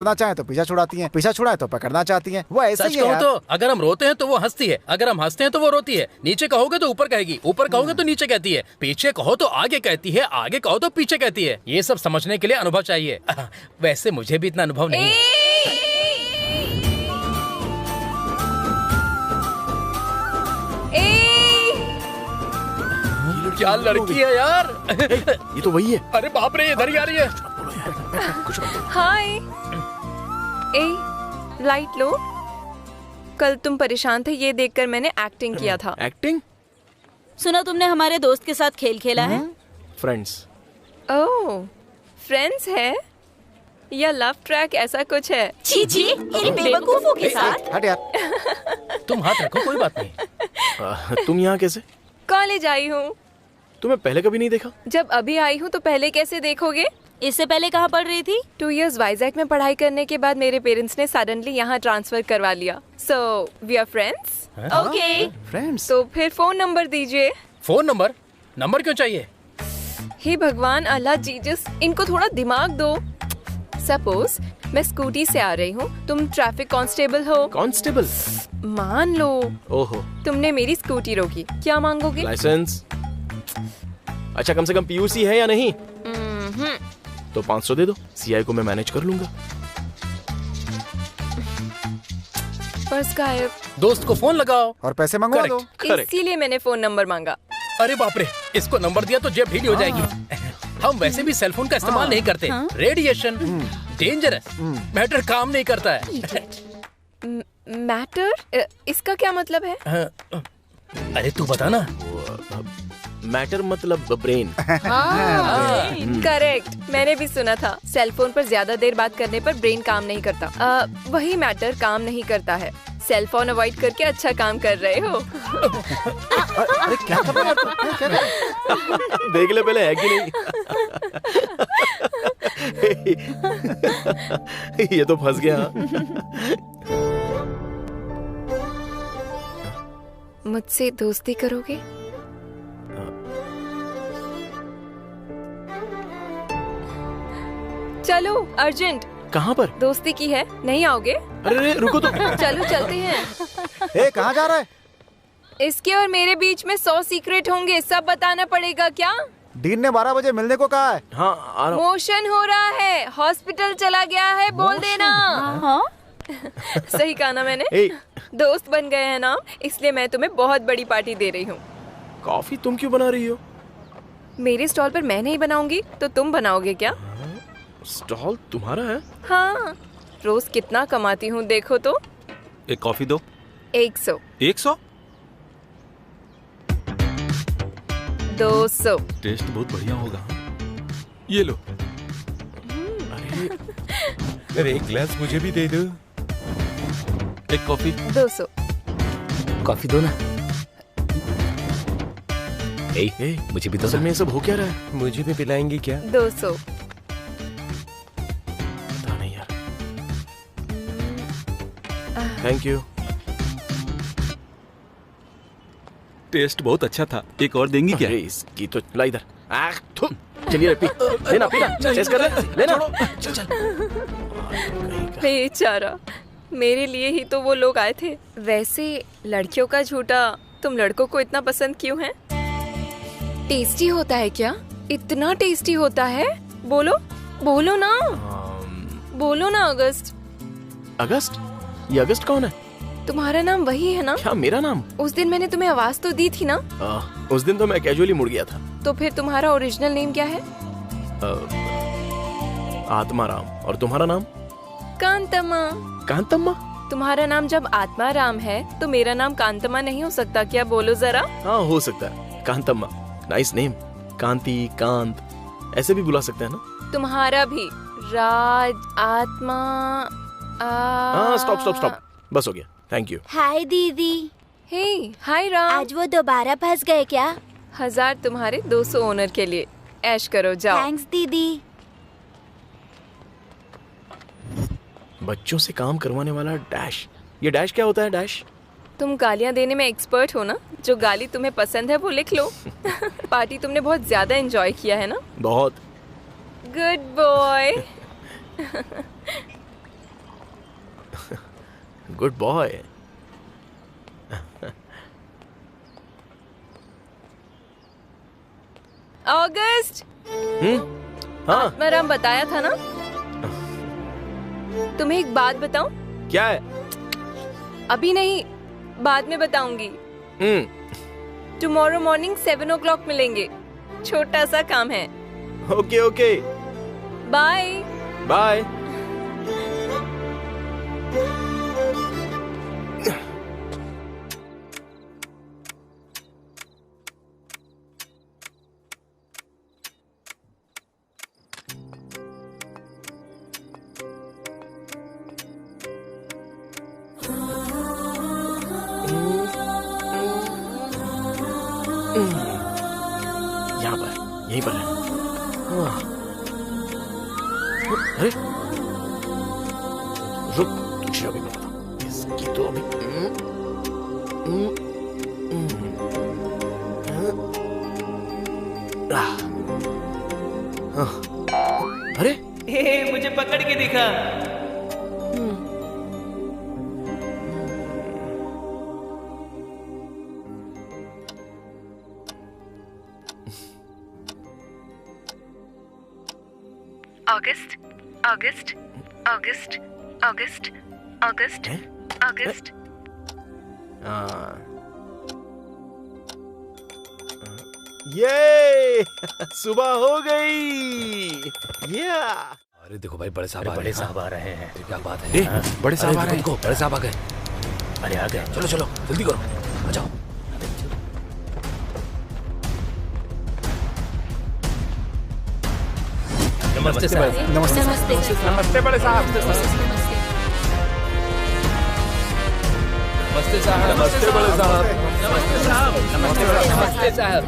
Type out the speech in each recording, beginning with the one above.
करना चाहे तो पीछा छुड़ाती हैं, पीछा छुड़ाए तो पकड़ना चाहती हैं। वो ऐसे सच ही है कहूँ यार। तो अगर हम रोते हैं तो वो हंसती है, अगर हम हंसते हैं तो वो रोती है। नीचे कहोगे तो ऊपर कहेगी, ऊपर कहोगे तो नीचे कहती है, पीछे कहो तो आगे कहती है, आगे कहो तो पीछे कहती है। ये सब समझने के लिए अनुभव चाहिए। वैसे मुझे भी इतना अनुभव नहीं है। क्या लड़की है यार। ये तो वही है। अरे बाप रे, इधर ही आ रही है। हाय। लाइट लो। कल तुम परेशान थे, ये देखकर मैंने एक्टिंग किया था। एक्टिंग? सुना तुमने हमारे दोस्त के साथ खेल खेला है? फ्रेंड्स। ओह, फ्रेंड्स है या लव ट्रैक, ऐसा कुछ है? छी छी, इन बेवकूफों के साथ। हट यार। तुम हाथ रखो, कोई बात नहीं। तुम यहाँ कैसे? कॉलेज आई हूँ। तुम्हें पहले कभी नहीं देखा? जब अभी आई हूँ तो पहले कैसे देखोगे? इससे पहले कहाँ पढ़ रही थी? 2 years वाइजैक में पढ़ाई करने के बाद मेरे पेरेंट्स ने सडनली यहाँ ट्रांसफर करवा लिया। So we are friends. Okay. Friends. तो फिर फोन नंबर दीजिए। Phone number? नंबर क्यों चाहिए? हे भगवान, अल्लाह, जीसस, इनको थोड़ा दिमाग दो। सपोज मैं स्कूटी से आ रही हूँ, तुम ट्रैफिक कांस्टेबल हो। कांस्टेबल? मान लो ओहो। तुमने मेरी स्कूटी रोकी, क्या मांगोगे? लाइसेंस। अच्छा, कम से कम पीयूसी है या नहीं? तो 500 दे दो, सीआई को मैं मैनेज कर लूंगा। पर्स गायब। दोस्त को फोन लगाओ और पैसे मंगवा दो। इसीलिए मैंने फोन नंबर मांगा। अरे बाप रे, इसको नंबर दिया तो जेब ढीली हो जाएगी। हम वैसे भी सेल फोन का इस्तेमाल नहीं करते। रेडिएशन डेंजरस मैटर, काम नहीं करता है। मैटर? इसका क्या मतलब है? अरे तू बता ना। मैटर मतलब ब्रेन। करेक्ट, मैंने भी सुना था सेल फोन पर ज्यादा देर बात करने पर ब्रेन काम नहीं करता। वही मैटर काम नहीं करता है। सेल फोन अवॉइड करके अच्छा काम कर रहे हो। अरे क्या कर रहा है? क्या कर रहा है? देख ले पहले है कि नहीं। ये तो फंस गया। मुझसे दोस्ती करोगे? चलो अर्जेंट। कहाँ पर? दोस्ती की है, नहीं आओगे? अरे रुको तो। चलो चलते हैं। ए, कहाँ जा रहा है? इसके और मेरे बीच में 100 सीक्रेट होंगे, सब बताना पड़ेगा क्या? डीन ने 12 बजे मिलने को कहा है। हाँ, आ रहा हूँ। मोशन हो रहा है, हॉस्पिटल चला गया है, बोल देना। हाँ? सही कहा ना मैंने? दोस्त बन गए हैं ना, इसलिए मैं तुम्हें बहुत बड़ी पार्टी दे रही हूँ। कॉफी तुम क्यों बना रही हो? मेरे स्टॉल पर मैं नहीं बनाऊंगी तो तुम बनाओगे क्या? स्टॉल तुम्हारा है? हाँ, रोज कितना कमाती हूँ देखो तो। एक कॉफी दो। 100। 100? 200। टेस्ट बहुत बढ़िया होगा। ये लो। अरे एक ग्लास मुझे भी दे दो। एक कॉफी। 200। कॉफी दो ना। मुझे भी तो। असल में ये सब हो क्या रहा है? मुझे भी पिलाएंगी क्या? 200। पता नहीं यार। Thank you. टेस्ट बहुत अच्छा था। एक और देंगी क्या? इसकी तो ला इधर। चलिए पी लेना, पीना चेस कर लेना। चल चल। बेचारा, मेरे लिए ही तो वो लोग आए थे। वैसे लड़कियों का झूठा तुम लड़कों को इतना पसंद क्यों है? टेस्टी होता है क्या? इतना टेस्टी होता है? बोलो बोलो ना, बोलो ना। अगस्त। अगस्त? ये अगस्त कौन है? तुम्हारा नाम वही है ना? क्या मेरा नाम? उस दिन मैंने तुम्हें आवाज तो दी थी ना? उस दिन तो मैं कैजुअली मुड़ गया था। तो फिर तुम्हारा ओरिजिनल नेम क्या है? आत्माराम। और तुम्हारा नाम? कांतम्मा। कांतम्मा? तुम्हारा नाम जब आत्माराम है तो मेरा नाम कांतम्मा नहीं हो सकता क्या? बोलो जरा। हाँ, हो सकता है। कांतम्मा, नाइस नेम। कांति, कांत, ऐसे भी बुला सकते हैं ना? तुम्हारा भी। राज, आत्मा। हाँ, स्टॉप स्टॉप स्टॉप, बस हो गया। Thank you. हाय दीदी। हे, हाय राम। आज वो दोबारा फंस गए क्या? 1000 तुम्हारे, 200 ओनर के लिए। ऐश करो, जाओ। थैंक्स दीदी। बच्चों से काम करवाने वाला डैश। ये डैश क्या होता है? डैश? तुम गालियाँ देने में एक्सपर्ट हो ना? जो गाली तुम्हें पसंद है वो लिख लो। पार्टी तुमने बहुत ज्यादा एंजॉय किया है ना? बहुत। Good boy. Good boy. August, हाँ आत्माराम बताया था ना? तुम्हें एक बात बताऊं? क्या है? अभी नहीं, बाद में बताऊंगी। टुमारो मॉर्निंग 7 o'clock मिलेंगे। छोटा सा काम है। Okay okay, bye. बाय। यहाँ पर, यहीं पर है। अरे रुक, तुझे अभी मैं बताऊं। इसकी तो अभी अरे मुझे पकड़ के दिखा। August, August, August, August, August, August. ये सुबह हो गई। या अरे देखो भाई, बड़े साहब आ रहे हैं। क्या बात है? बड़े साहब आ रहे हैं। बड़े साहब आ गए। अरे आ गए, चलो चलो जल्दी करो, आ जाओ। नमस्ते साहब। नमस्ते नमस्ते बड़े साहब। नमस्ते साहब। नमस्ते बड़े साहब। नमस्ते साहब। नमस्ते साहब।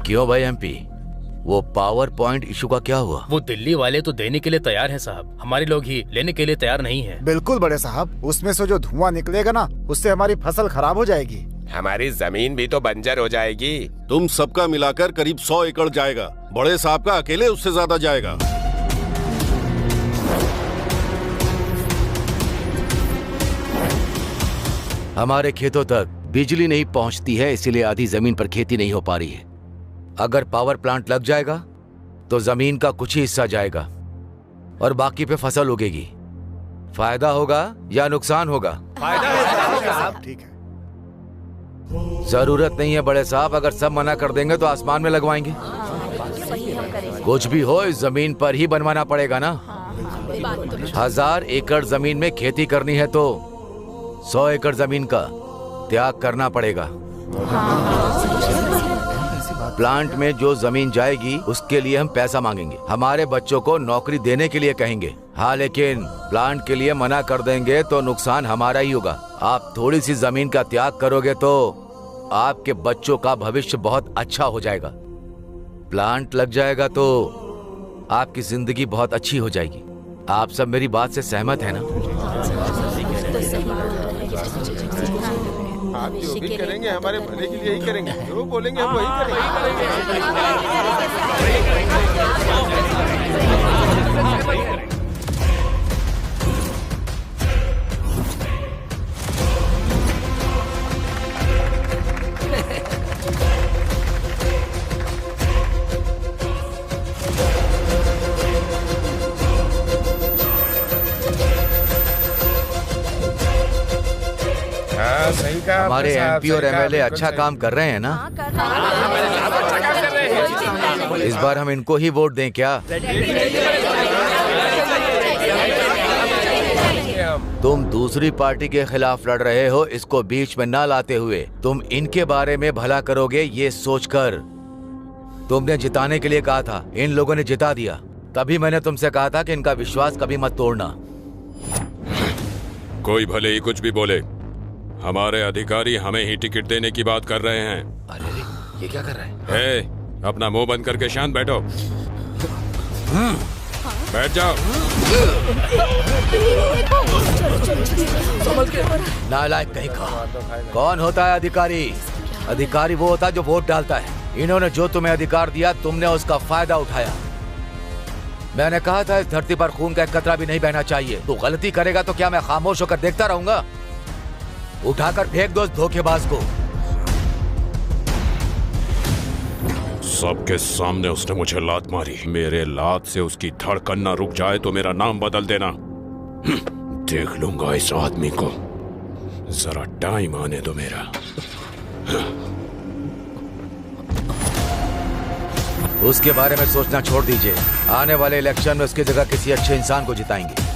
क्यों भाई एमपी, वो पावर पॉइंट इशू का क्या हुआ? वो दिल्ली वाले तो देने के लिए तैयार हैं साहब, हमारे लोग ही लेने के लिए तैयार नहीं हैं। बिल्कुल बड़े साहब, उसमें से जो धुआं निकलेगा ना, उससे हमारी फसल खराब हो जाएगी। हमारी जमीन भी तो बंजर हो जाएगी। तुम सबका मिलाकर करीब 100 एकड़ जाएगा। बड़े साहब का अकेले उससे ज्यादा जाएगा। हमारे खेतों तक बिजली नहीं पहुंचती है, इसीलिए आधी जमीन पर खेती नहीं हो पा रही है। अगर पावर प्लांट लग जाएगा तो जमीन का कुछ ही हिस्सा जाएगा और बाकी पे फसल उगेगी। फायदा होगा या नुकसान होगा? फायदा है। ठीक है। जरूरत नहीं है बड़े साहब, अगर सब मना कर देंगे तो आसमान में लगवाएंगे। कुछ भी हो, इस जमीन पर ही बनवाना पड़ेगा ना। 1000 एकड़ जमीन में खेती करनी है तो 100 एकड़ जमीन का त्याग करना पड़ेगा। प्लांट में जो जमीन जाएगी उसके लिए हम पैसा मांगेंगे, हमारे बच्चों को नौकरी देने के लिए कहेंगे। हाँ, लेकिन प्लांट के लिए मना कर देंगे तो नुकसान हमारा ही होगा। आप थोड़ी सी जमीन का त्याग करोगे तो आपके बच्चों का भविष्य बहुत अच्छा हो जाएगा। प्लांट लग जाएगा तो आपकी जिंदगी बहुत अच्छी हो जाएगी। आप सब मेरी बात से सहमत है ना? आप जो भी करेंगे हमारे भले के लिए ही करेंगे, जो बोलेंगे हम वही करेंगे। सही कहा हमारे एमपी और एमएलए अच्छा काम कर रहे हैं ना? इस बार हम इनको ही वोट दें क्या? तुम दूसरी पार्टी के खिलाफ लड़ रहे हो, इसको बीच में ना लाते हुए तुम इनके बारे में भला करोगे ये सोचकर। तुमने जिताने के लिए कहा था, इन लोगों ने जिता दिया। तभी मैंने तुमसे कहा था कि इनका विश्वास कभी मत तोड़ना। कोई भले ही कुछ भी बोले, हमारे अधिकारी हमें ही टिकट देने की बात कर रहे हैं। अरे ये क्या कर रहा है? अपना मुंह बंद करके शांत बैठो। बैठ जाओ। संभल के। नालायक कहीं का। कौन होता है अधिकारी? अधिकारी वो होता है जो वोट डालता है। इन्होंने जो तुम्हें अधिकार दिया, तुमने उसका फायदा उठाया। मैंने कहा था इस धरती पर खून का एक कतरा भी नहीं बहना चाहिए। तू गलती करेगा तो क्या मैं खामोश होकर देखता रहूंगा? उठाकर फेंक दो उस धोखेबाज को। सबके सामने उसने मुझे लात मारी। मेरे लात से उसकी धड़कन न रुक जाए तो मेरा नाम बदल देना। देख लूंगा इस आदमी को, जरा टाइम आने दो मेरा। उसके बारे में सोचना छोड़ दीजिए। आने वाले इलेक्शन में उसकी जगह किसी अच्छे इंसान को जिताएंगे।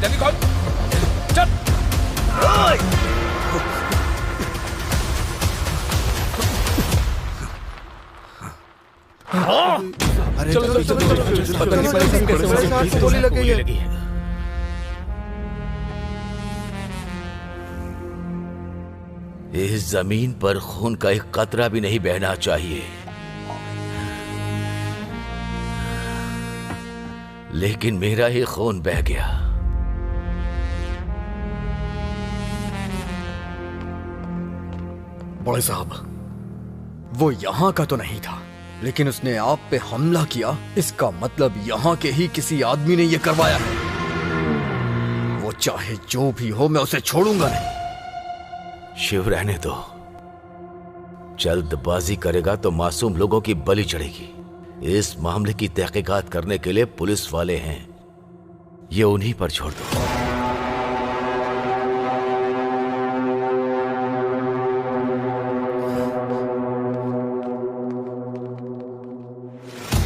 जल्दी कौन चल। अरे गोली लग गई है। इस जमीन पर खून का एक कतरा भी नहीं बहना चाहिए, लेकिन मेरा ही खून बह गया। बड़े साहब, वो यहाँ का तो नहीं था, लेकिन उसने आप पे हमला किया, इसका मतलब यहाँ के ही किसी आदमी ने ये करवाया है। वो चाहे जो भी हो, मैं उसे छोड़ूंगा नहीं। शिव, रहने दो। जल्दबाजी करेगा तो मासूम लोगों की बलि चढ़ेगी। इस मामले की तहकीकात करने के लिए पुलिस वाले हैं, ये उन्हीं पर छोड़ दो।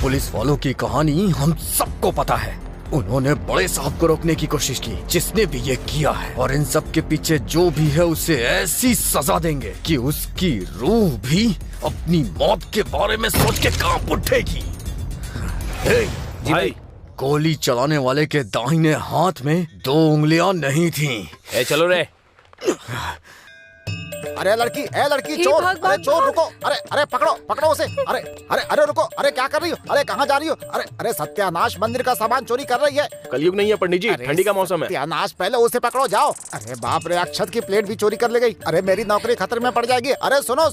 पुलिस वालों की कहानी हम सबको पता है। उन्होंने बड़े साहब को रोकने की कोशिश की, जिसने भी ये किया है, और इन सब के पीछे जो भी है उसे ऐसी सजा देंगे कि उसकी रूह भी अपनी मौत के बारे में सोच के कांप उठेगी। भाई, गोली चलाने वाले के दाहिने हाथ में 2 उंगलियां नहीं थीं। चलो रे। अरे लड़की, चोर, अरे चोर रुको, अरे पकड़ो उसे। अरे रुको, अरे क्या कर रही हो? अरे कहाँ जा रही हो? अरे सत्यानाश, मंदिर का सामान चोरी कर रही है। कलयुग नहीं है पंडित जी, ठंडी का मौसम है। सत्यानाश, पहले उसे पकड़ो, जाओ। अरे बाप रे, अक्षत की प्लेट भी चोरी कर ले गई। अरे मेरी नौकरी खतरे में पड़ जाएगी। अरे सुनो,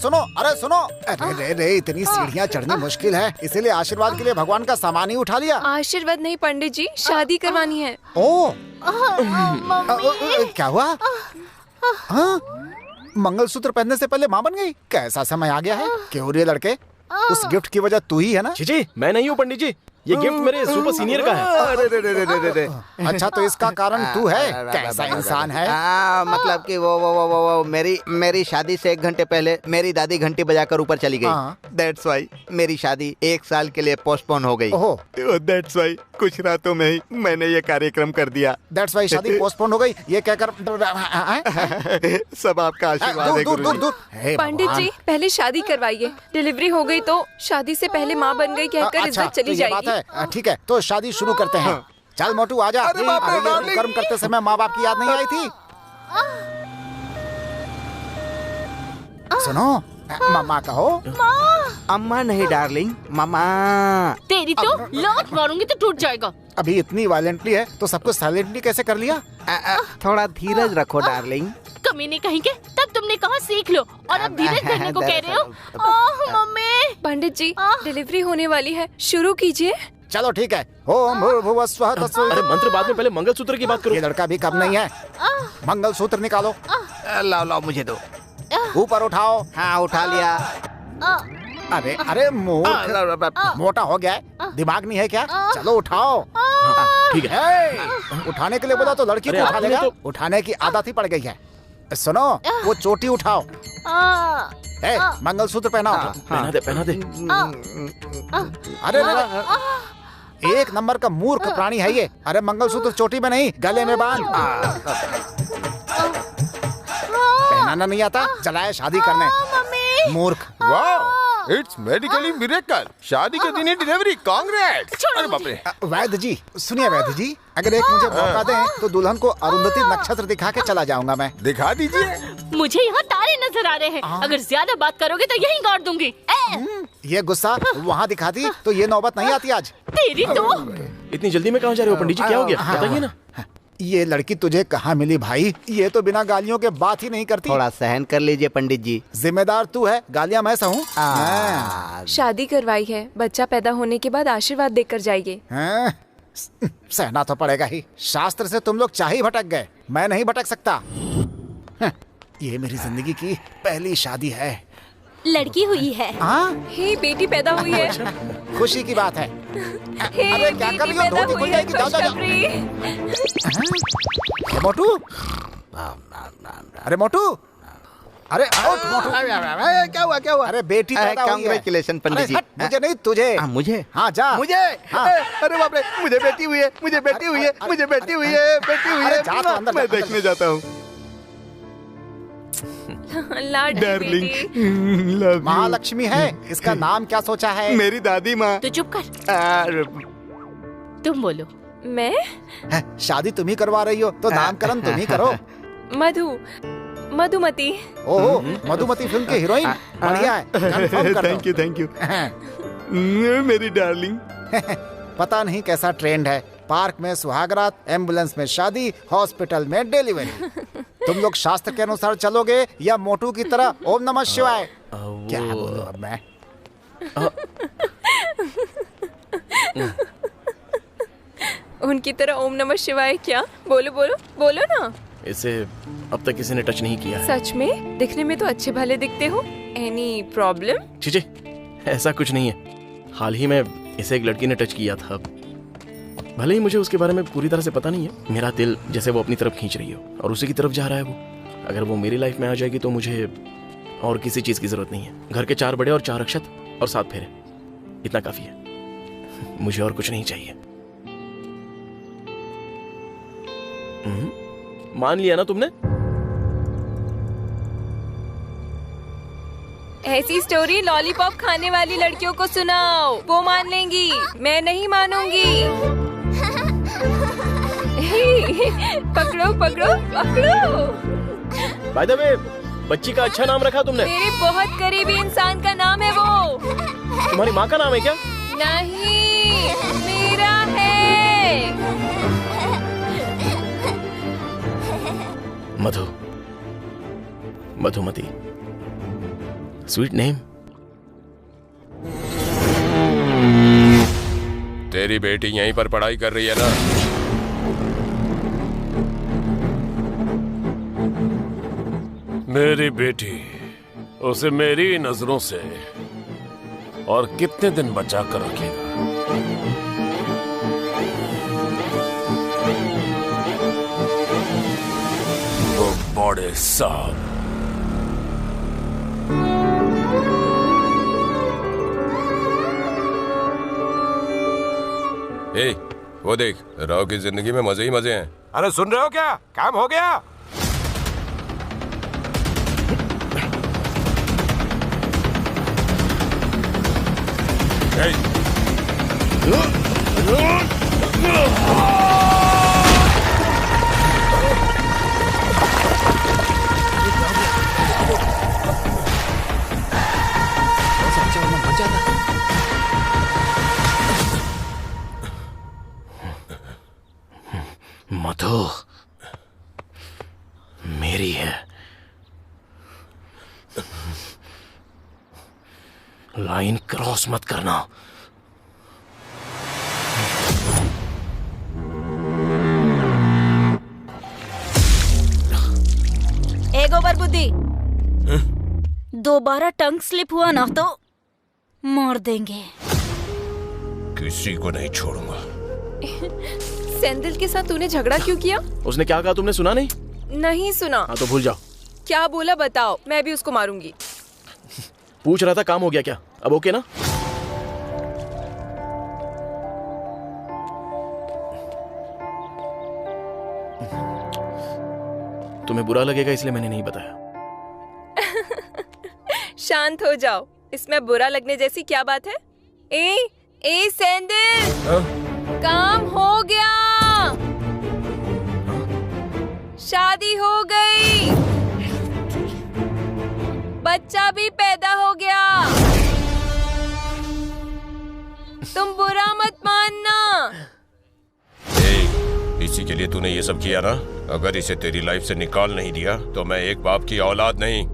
अरे रे, इतनी सीढ़ियाँ चढ़नी मुश्किल है, इसीलिए आशीर्वाद के लिए भगवान का सामान ही उठा लिया। आशीर्वाद नहीं पंडित जी, शादी करवानी है। ओ, क्या हुआ? मंगलसूत्र पहनने से पहले मां बन गई? कैसा समय आ गया है? क्यों रे लड़के, उस गिफ्ट की वजह तू ही है ना? जी, मैं नहीं हूँ पंडित जी, ये गिफ्ट मेरे सुपर सीनियर का है। अरे अच्छा, तो इसका कारण तू है? कैसा इंसान है? मतलब कि वो मेरी शादी से 1 घंटे पहले मेरी दादी घंटी बजाकर ऊपर चली गई। That's why मेरी शादी 1 साल के लिए पोस्टपोन हो गई। That's why कुछ रातों में ही मैंने ये कार्यक्रम कर दिया। That's why शादी पोस्टपोन हो गई, ये कहकर सब आपका आशीर्वाद है गुरुजी। दूर। पंडित जी, पहले शादी करवाइए। डिलीवरी हो गई तो शादी से पहले माँ बन गई कहकर इज्जत चली जाएगी। ठीक है, तो शादी शुरू करते हैं। चल मोटू, आजा। कर्म करते समय माँ बाप की याद नहीं आई थी? सुनो, मामा कहो। अम्मा नहीं डार्लिंग, मामा। तेरी तो लात मारूंगी तो टूट जाएगा। अभी इतनी वायलेंटली है तो सब कुछ साइलेंटली कैसे कर लिया? थोड़ा धीरज रखो डार्लिंग। कमीने कहीं के, तब तुमने कहा सीख लो और अब धीरज धरने को कह रहे हो। मम्मी। पंडित जी, डिलीवरी होने वाली है, शुरू कीजिए। चलो ठीक है। ओम भूर्भुवः स्वः तत्सवितुर्वरेण्यं। अरे मंत्र बाद में, पहले मंगलसूत्र की बात करो। ये लड़का भी कम नहीं है। मंगलसूत्र निकालो। लाओ मुझे दो। ऊपर उठाओ। हाँ, उठा लिया। अरे अरे मोटा हो गया है, दिमाग नहीं है क्या? चलो उठाओ। ठीक है। उठाने के लिए बोला तो लड़की को उठा लेगा। उठाने की आदत ही पड़ गई है। सुनो, वो चोटी उठाओ। मंगलसूत्र पहनाओ। पहना दे। अरे एक नंबर का मूर्ख प्राणी है ये। अरे मंगलसूत्र चोटी में नहीं, गले में बांध। पहनाना नहीं आता, चलाए शादी करने। मूर्ख। वाह, इट्स मेडिकली मिरेकल। शादी के दिन ही डिलीवरी। कांग्रेट्स। अरे बाप रे। वैद्य जी सुनिए, वैद्य जी अगर एक मुझे मौका दें तो दुल्हन को अरुंधति नक्षत्र दिखा के चला जाऊंगा मैं। दिखा दीजिए। मुझे यहाँ तारे नजर आ रहे हैं। अगर ज्यादा बात करोगे तो यहीं गाड़ दूंगी। ये गुस्सा वहाँ दिखाती तो ये नौबत नहीं आती आज। तेरी तो। इतनी जल्दी में कहाँ जा रहे हो पंडित जी? क्या हो गया बताइए ना। ये लड़की तुझे कहाँ मिली भाई? ये तो बिना गालियों के बात ही नहीं करती। थोड़ा सहन कर लीजिए पंडित जी। जिम्मेदार तू है, गालियाँ मैं सहूँ। शादी करवाई है, बच्चा पैदा होने के बाद आशीर्वाद देकर जाइए। सहना तो पड़ेगा ही। शास्त्र से तुम लोग चाहे भटक गए, मैं नहीं भटक सकता। ये मेरी जिंदगी की पहली शादी है। लड़की हुई है। हे बेटी पैदा हुई है। खुशी की बात है। अरे क्या कर रही हो? धोती खुल जाएगी। जाओ जाओ। मोटू, अरे मोटू, अरे मोटू, क्या हुआ क्या हुआ? अरे बेटी पैदा हुई है। कांग्रेचुलेशन पंडित जी। मुझे नहीं तुझे। मुझे? हाँ जा। मुझे? अरे बाप रे, मुझे बेटी हुई है, मुझे बेटी हुई है, मुझे बेटी हुई है, बेटी हुई है। मैं देखने जाता हूँ। डार्लिंग, महालक्ष्मी है। इसका नाम क्या सोचा है? मेरी दादी माँ। तो चुप कर। तुम बोलो। मैं? शादी तुम ही करवा रही हो तो नामकरण तुम ही करो। मधुमती। ओह, मधुमती फिल्म के हीरोइन। बढ़िया है, कंफर्म कर दो। Thank you. मेरी डार्लिंग। पता नहीं कैसा ट्रेंड है। पार्क में सुहागरात, एम्बुलेंस में शादी, हॉस्पिटल में डिलीवरी। तुम लोग शास्त्र के अनुसार चलोगे या मोटू की तरह ओम नमः शिवाय? क्या बोलूं अब मैं? उनकी तरह ओम नमः शिवाय क्या? बोलो बोलो बोलो ना। इसे अब तक किसी ने टच नहीं किया। सच में? दिखने में तो अच्छे भले दिखते हो। Any problem? चीचे, ऐसा कुछ नहीं है। हाल ही में इसे एक लड़की ने टच किया था। भले ही मुझे उसके बारे में पूरी तरह से पता नहीं है। मेरा दिल जैसे वो अपनी तरफ खींच रही हो और उसी की तरफ जा रहा है वो। अगर वो मेरी लाइफ में आ जाएगी तो मुझे और किसी चीज की जरूरत नहीं है। घर के 4 बड़े और 4 अक्षत और 7 फेरे, इतना काफी है। मुझे और कुछ नहीं चाहिए। मान लिया ना तुमने? ऐसी स्टोरी लॉलीपॉप खाने वाली लड़कियों को सुनाओ, वो मान लेंगी। मैं नहीं मानूंगी। पकड़ो पकड़ो पकड़ो। बाय द वे, बच्ची का अच्छा नाम रखा तुमने। मेरे बहुत करीबी इंसान का नाम है वो। तुम्हारी माँ का नाम है क्या? नहीं, मेरा है। मधु, मधुमती, स्वीट नेम। तेरी बेटी यहीं पर पढ़ाई कर रही है ना? मेरी बेटी, उसे मेरी नजरों से और कितने दिन बचा कर रखेगा? वो बड़े साहब। ए, वो देख, राव की जिंदगी में मजे ही मजे हैं। अरे सुन रहे हो क्या? काम हो गया। मधु मेरी है। लाइन क्रॉस मत करना। एगो बार बुद्धि, दोबारा टंग स्लिप हुआ ना तो मार देंगे। किसी को नहीं छोड़ूंगा। सेंदिल के साथ तूने झगड़ा क्यों किया? उसने क्या कहा तुमने सुना नहीं? नहीं सुना। हाँ तो भूल जाओ। क्या बोला बताओ, मैं भी उसको मारूंगी। पूछ रहा था काम हो गया क्या? अब ओके ना? तुम्हें बुरा लगेगा इसलिए मैंने नहीं बताया। शांत हो जाओ, इसमें बुरा लगने जैसी क्या बात है? ए सेंदिल, काम हो गया, शादी हो गई, बच्चा भी पैदा हो गया। तुम बुरा मत मानना। इसी के लिए तूने ये सब किया ना? अगर इसे तेरी लाइफ से निकाल नहीं दिया तो मैं एक बाप की औलाद नहीं।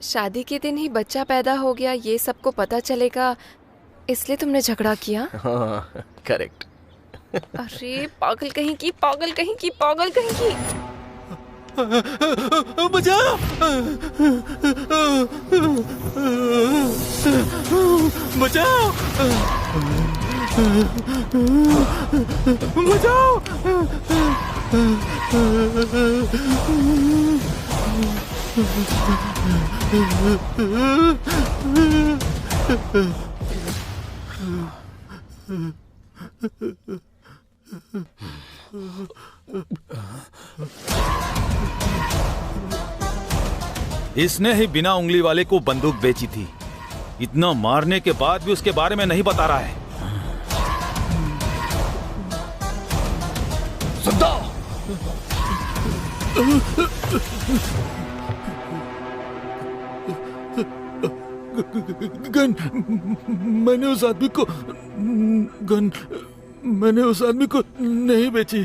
शादी के दिन ही बच्चा पैदा हो गया, ये सबको पता चलेगा, इसलिए तुमने झगड़ा किया? हाँ, करेक्ट। अरे पागल कहीं की, पागल कहीं की, पागल कहीं की। बचाओ! बचाओ! बचाओ! इसने ही बिना उंगली वाले को बंदूक बेची थी। इतना मारने के बाद भी उसके बारे में नहीं बता रहा है। सुनता गन मैंने उस आदमी को मैंने उस आदमी को नहीं बेची।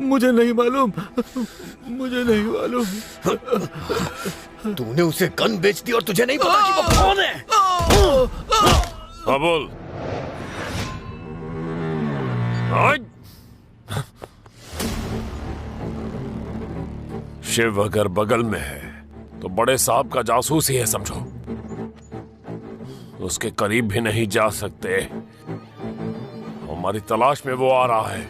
मुझे नहीं मालूम, मुझे नहीं मालूम। तूने उसे गन बेच दी और तुझे नहीं पता कि वो कौन है? बोल। शिव अगर बगल में है तो बड़े साहब का जासूस ही है समझो। उसके करीब भी नहीं जा सकते। हमारी तलाश में वो आ रहा है।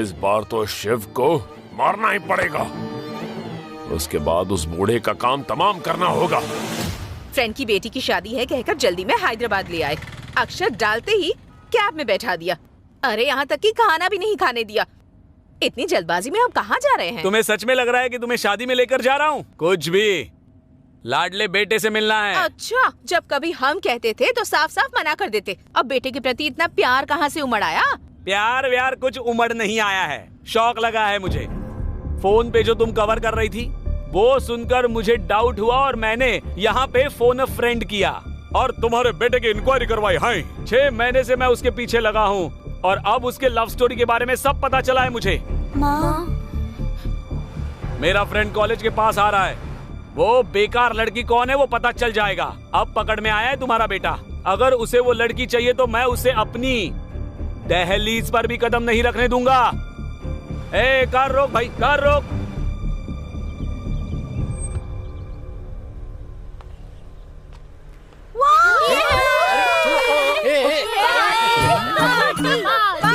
इस बार तो शिव को मारना ही पड़ेगा। उसके बाद उस बूढ़े का काम तमाम करना होगा। फ्रेंड की बेटी की शादी है कहकर जल्दी में हैदराबाद ले आए। अक्षर डालते ही कैब में बैठा दिया। अरे यहाँ तक कि खाना भी नहीं खाने दिया। इतनी जल्दबाजी में आप कहाँ जा रहे हैं? तुम्हें सच में लग रहा है कि तुम्हें शादी में लेकर जा रहा हूँ? कुछ भी, लाडले बेटे से मिलना है। अच्छा, जब कभी हम कहते थे तो साफ साफ मना कर देते। अब बेटे के प्रति इतना प्यार कहाँ से उमड़ आया? प्यार व्यार कुछ उमड़ नहीं आया है, शौक लगा है मुझे। फोन पे जो तुम कवर कर रही थी वो सुनकर मुझे डाउट हुआ और मैंने यहाँ पे फोन अ फ्रेंड किया और तुम्हारे बेटे की इंक्वायरी करवाई। हाँ, 6 महीने से मैं उसके पीछे लगा हूँ और अब उसके लव स्टोरी के बारे में सब पता चला है मुझे। माँ, मेरा फ्रेंड कॉलेज के पास आ रहा है। वो बेकार लड़की कौन है वो पता चल जाएगा। अब पकड़ में आया है तुम्हारा बेटा। अगर उसे वो लड़की चाहिए तो मैं उसे अपनी दहलीज पर भी कदम नहीं रखने दूंगा। ए, कार रोक भाई, कार रोक।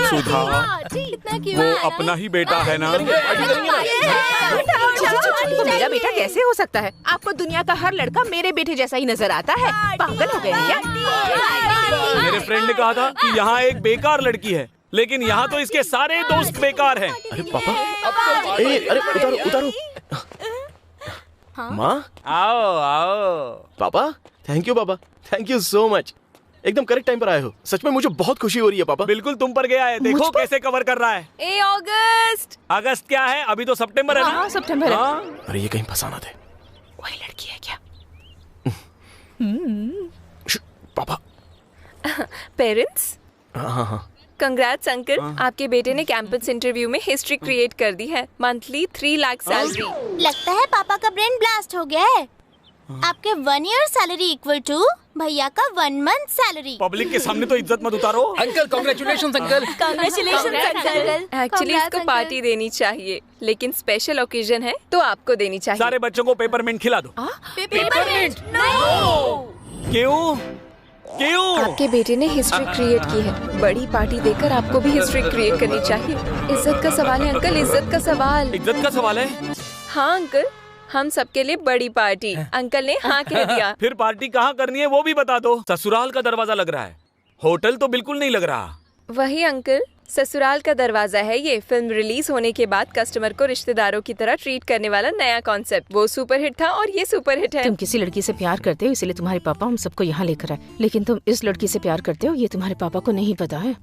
सुधा, वो अपना ही बेटा है ना? तो मेरा बेटा कैसे हो सकता है? आपको दुनिया का हर लड़का मेरे बेटे जैसा ही नजर आता है। पागल हो गए हैं क्या? मेरे फ्रेंड ने कहा था कि यहाँ एक बेकार लड़की है, लेकिन यहाँ तो इसके सारे दोस्त बेकार हैं। अरे पापा, अरे उतारो उतारो। माँ, आओ आओ। पापा, थैंक यू पापा, थैंक यू सो मच। एकदम करेक्ट टाइम पर आए हो। सच में मुझे बहुत खुशी हो रही है पापा। बिल्कुल तुम पर गया है, देखो कैसे कवर कर रहा है। ए अगस्त। अगस्त क्या है? अभी तो सितंबर है ना? सितंबर है। अरे ये कहीं फंसाना थे। वही लड़की है क्या? पापा। पेरेंट्स, हाँ। कंग्रेट्स अंकल, आपके बेटे ने कैंपस इंटरव्यू में हिस्ट्री क्रिएट कर दी है। Monthly 3 lakh salary. लगता है पापा का ब्रेन ब्लास्ट हो गया है। आपके 1 ईयर सैलरी इक्वल टू भैया का 1 मंथ सैलरी। पब्लिक के सामने तो इज्जत मत उतारो। Uncle congratulations uncle. Congratulation uncle. Actually इसको पार्टी देनी चाहिए, लेकिन स्पेशल ओकेजन है तो आपको देनी चाहिए। सारे बच्चों को पेपरमिंट खिला दो। पेपरमिंट? क्यों? क्यों? आपके बेटे ने हिस्ट्री क्रिएट की है, बड़ी पार्टी देकर आपको भी हिस्ट्री क्रिएट करनी चाहिए। इज्जत का सवाल है अंकल, इज्जत का सवाल। इज्जत का सवाल है? हाँ अंकल, हम सबके लिए बड़ी पार्टी। अंकल ने हाँ कह दिया। फिर पार्टी कहाँ करनी है वो भी बता दो। ससुराल का दरवाजा लग रहा है, होटल तो बिल्कुल नहीं लग रहा। वही अंकल, ससुराल का दरवाजा है ये। फिल्म रिलीज होने के बाद कस्टमर को रिश्तेदारों की तरह ट्रीट करने वाला नया कॉन्सेप्ट। वो सुपरहिट था और ये सुपरहिट है। तुम किसी लड़की से प्यार करते हो इसलिए तुम्हारे पापा हम सबको यहाँ लेकर आए, लेकिन तुम इस लड़की से प्यार करते हो ये तुम्हारे पापा को नहीं पता है।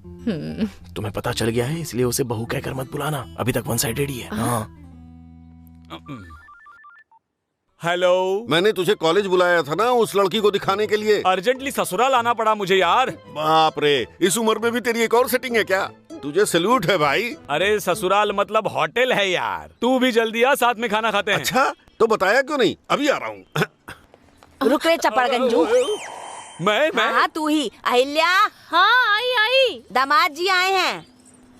तुम्हें पता चल गया है इसलिए उसे बहू कहकर मत बुलाना, अभी तक 1 साइडेड ही है। हाँ। हेलो, मैंने तुझे कॉलेज बुलाया था ना उस लड़की को दिखाने के लिए। अर्जेंटली ससुराल आना पड़ा मुझे यार। बाप रे, इस उम्र में भी तेरी एक और सेटिंग है क्या? तुझे सैल्यूट है भाई। अरे ससुराल मतलब होटल है यार। तू भी जल्दी आ, साथ में खाना खाते हैं। अच्छा, तो बताया क्यों नहीं? अभी आ रहा हूँ। रुक रे चपड़गंजू। मैं हाँ तू ही। अहिल्या। हाँ आई। दामाद जी आए हैं।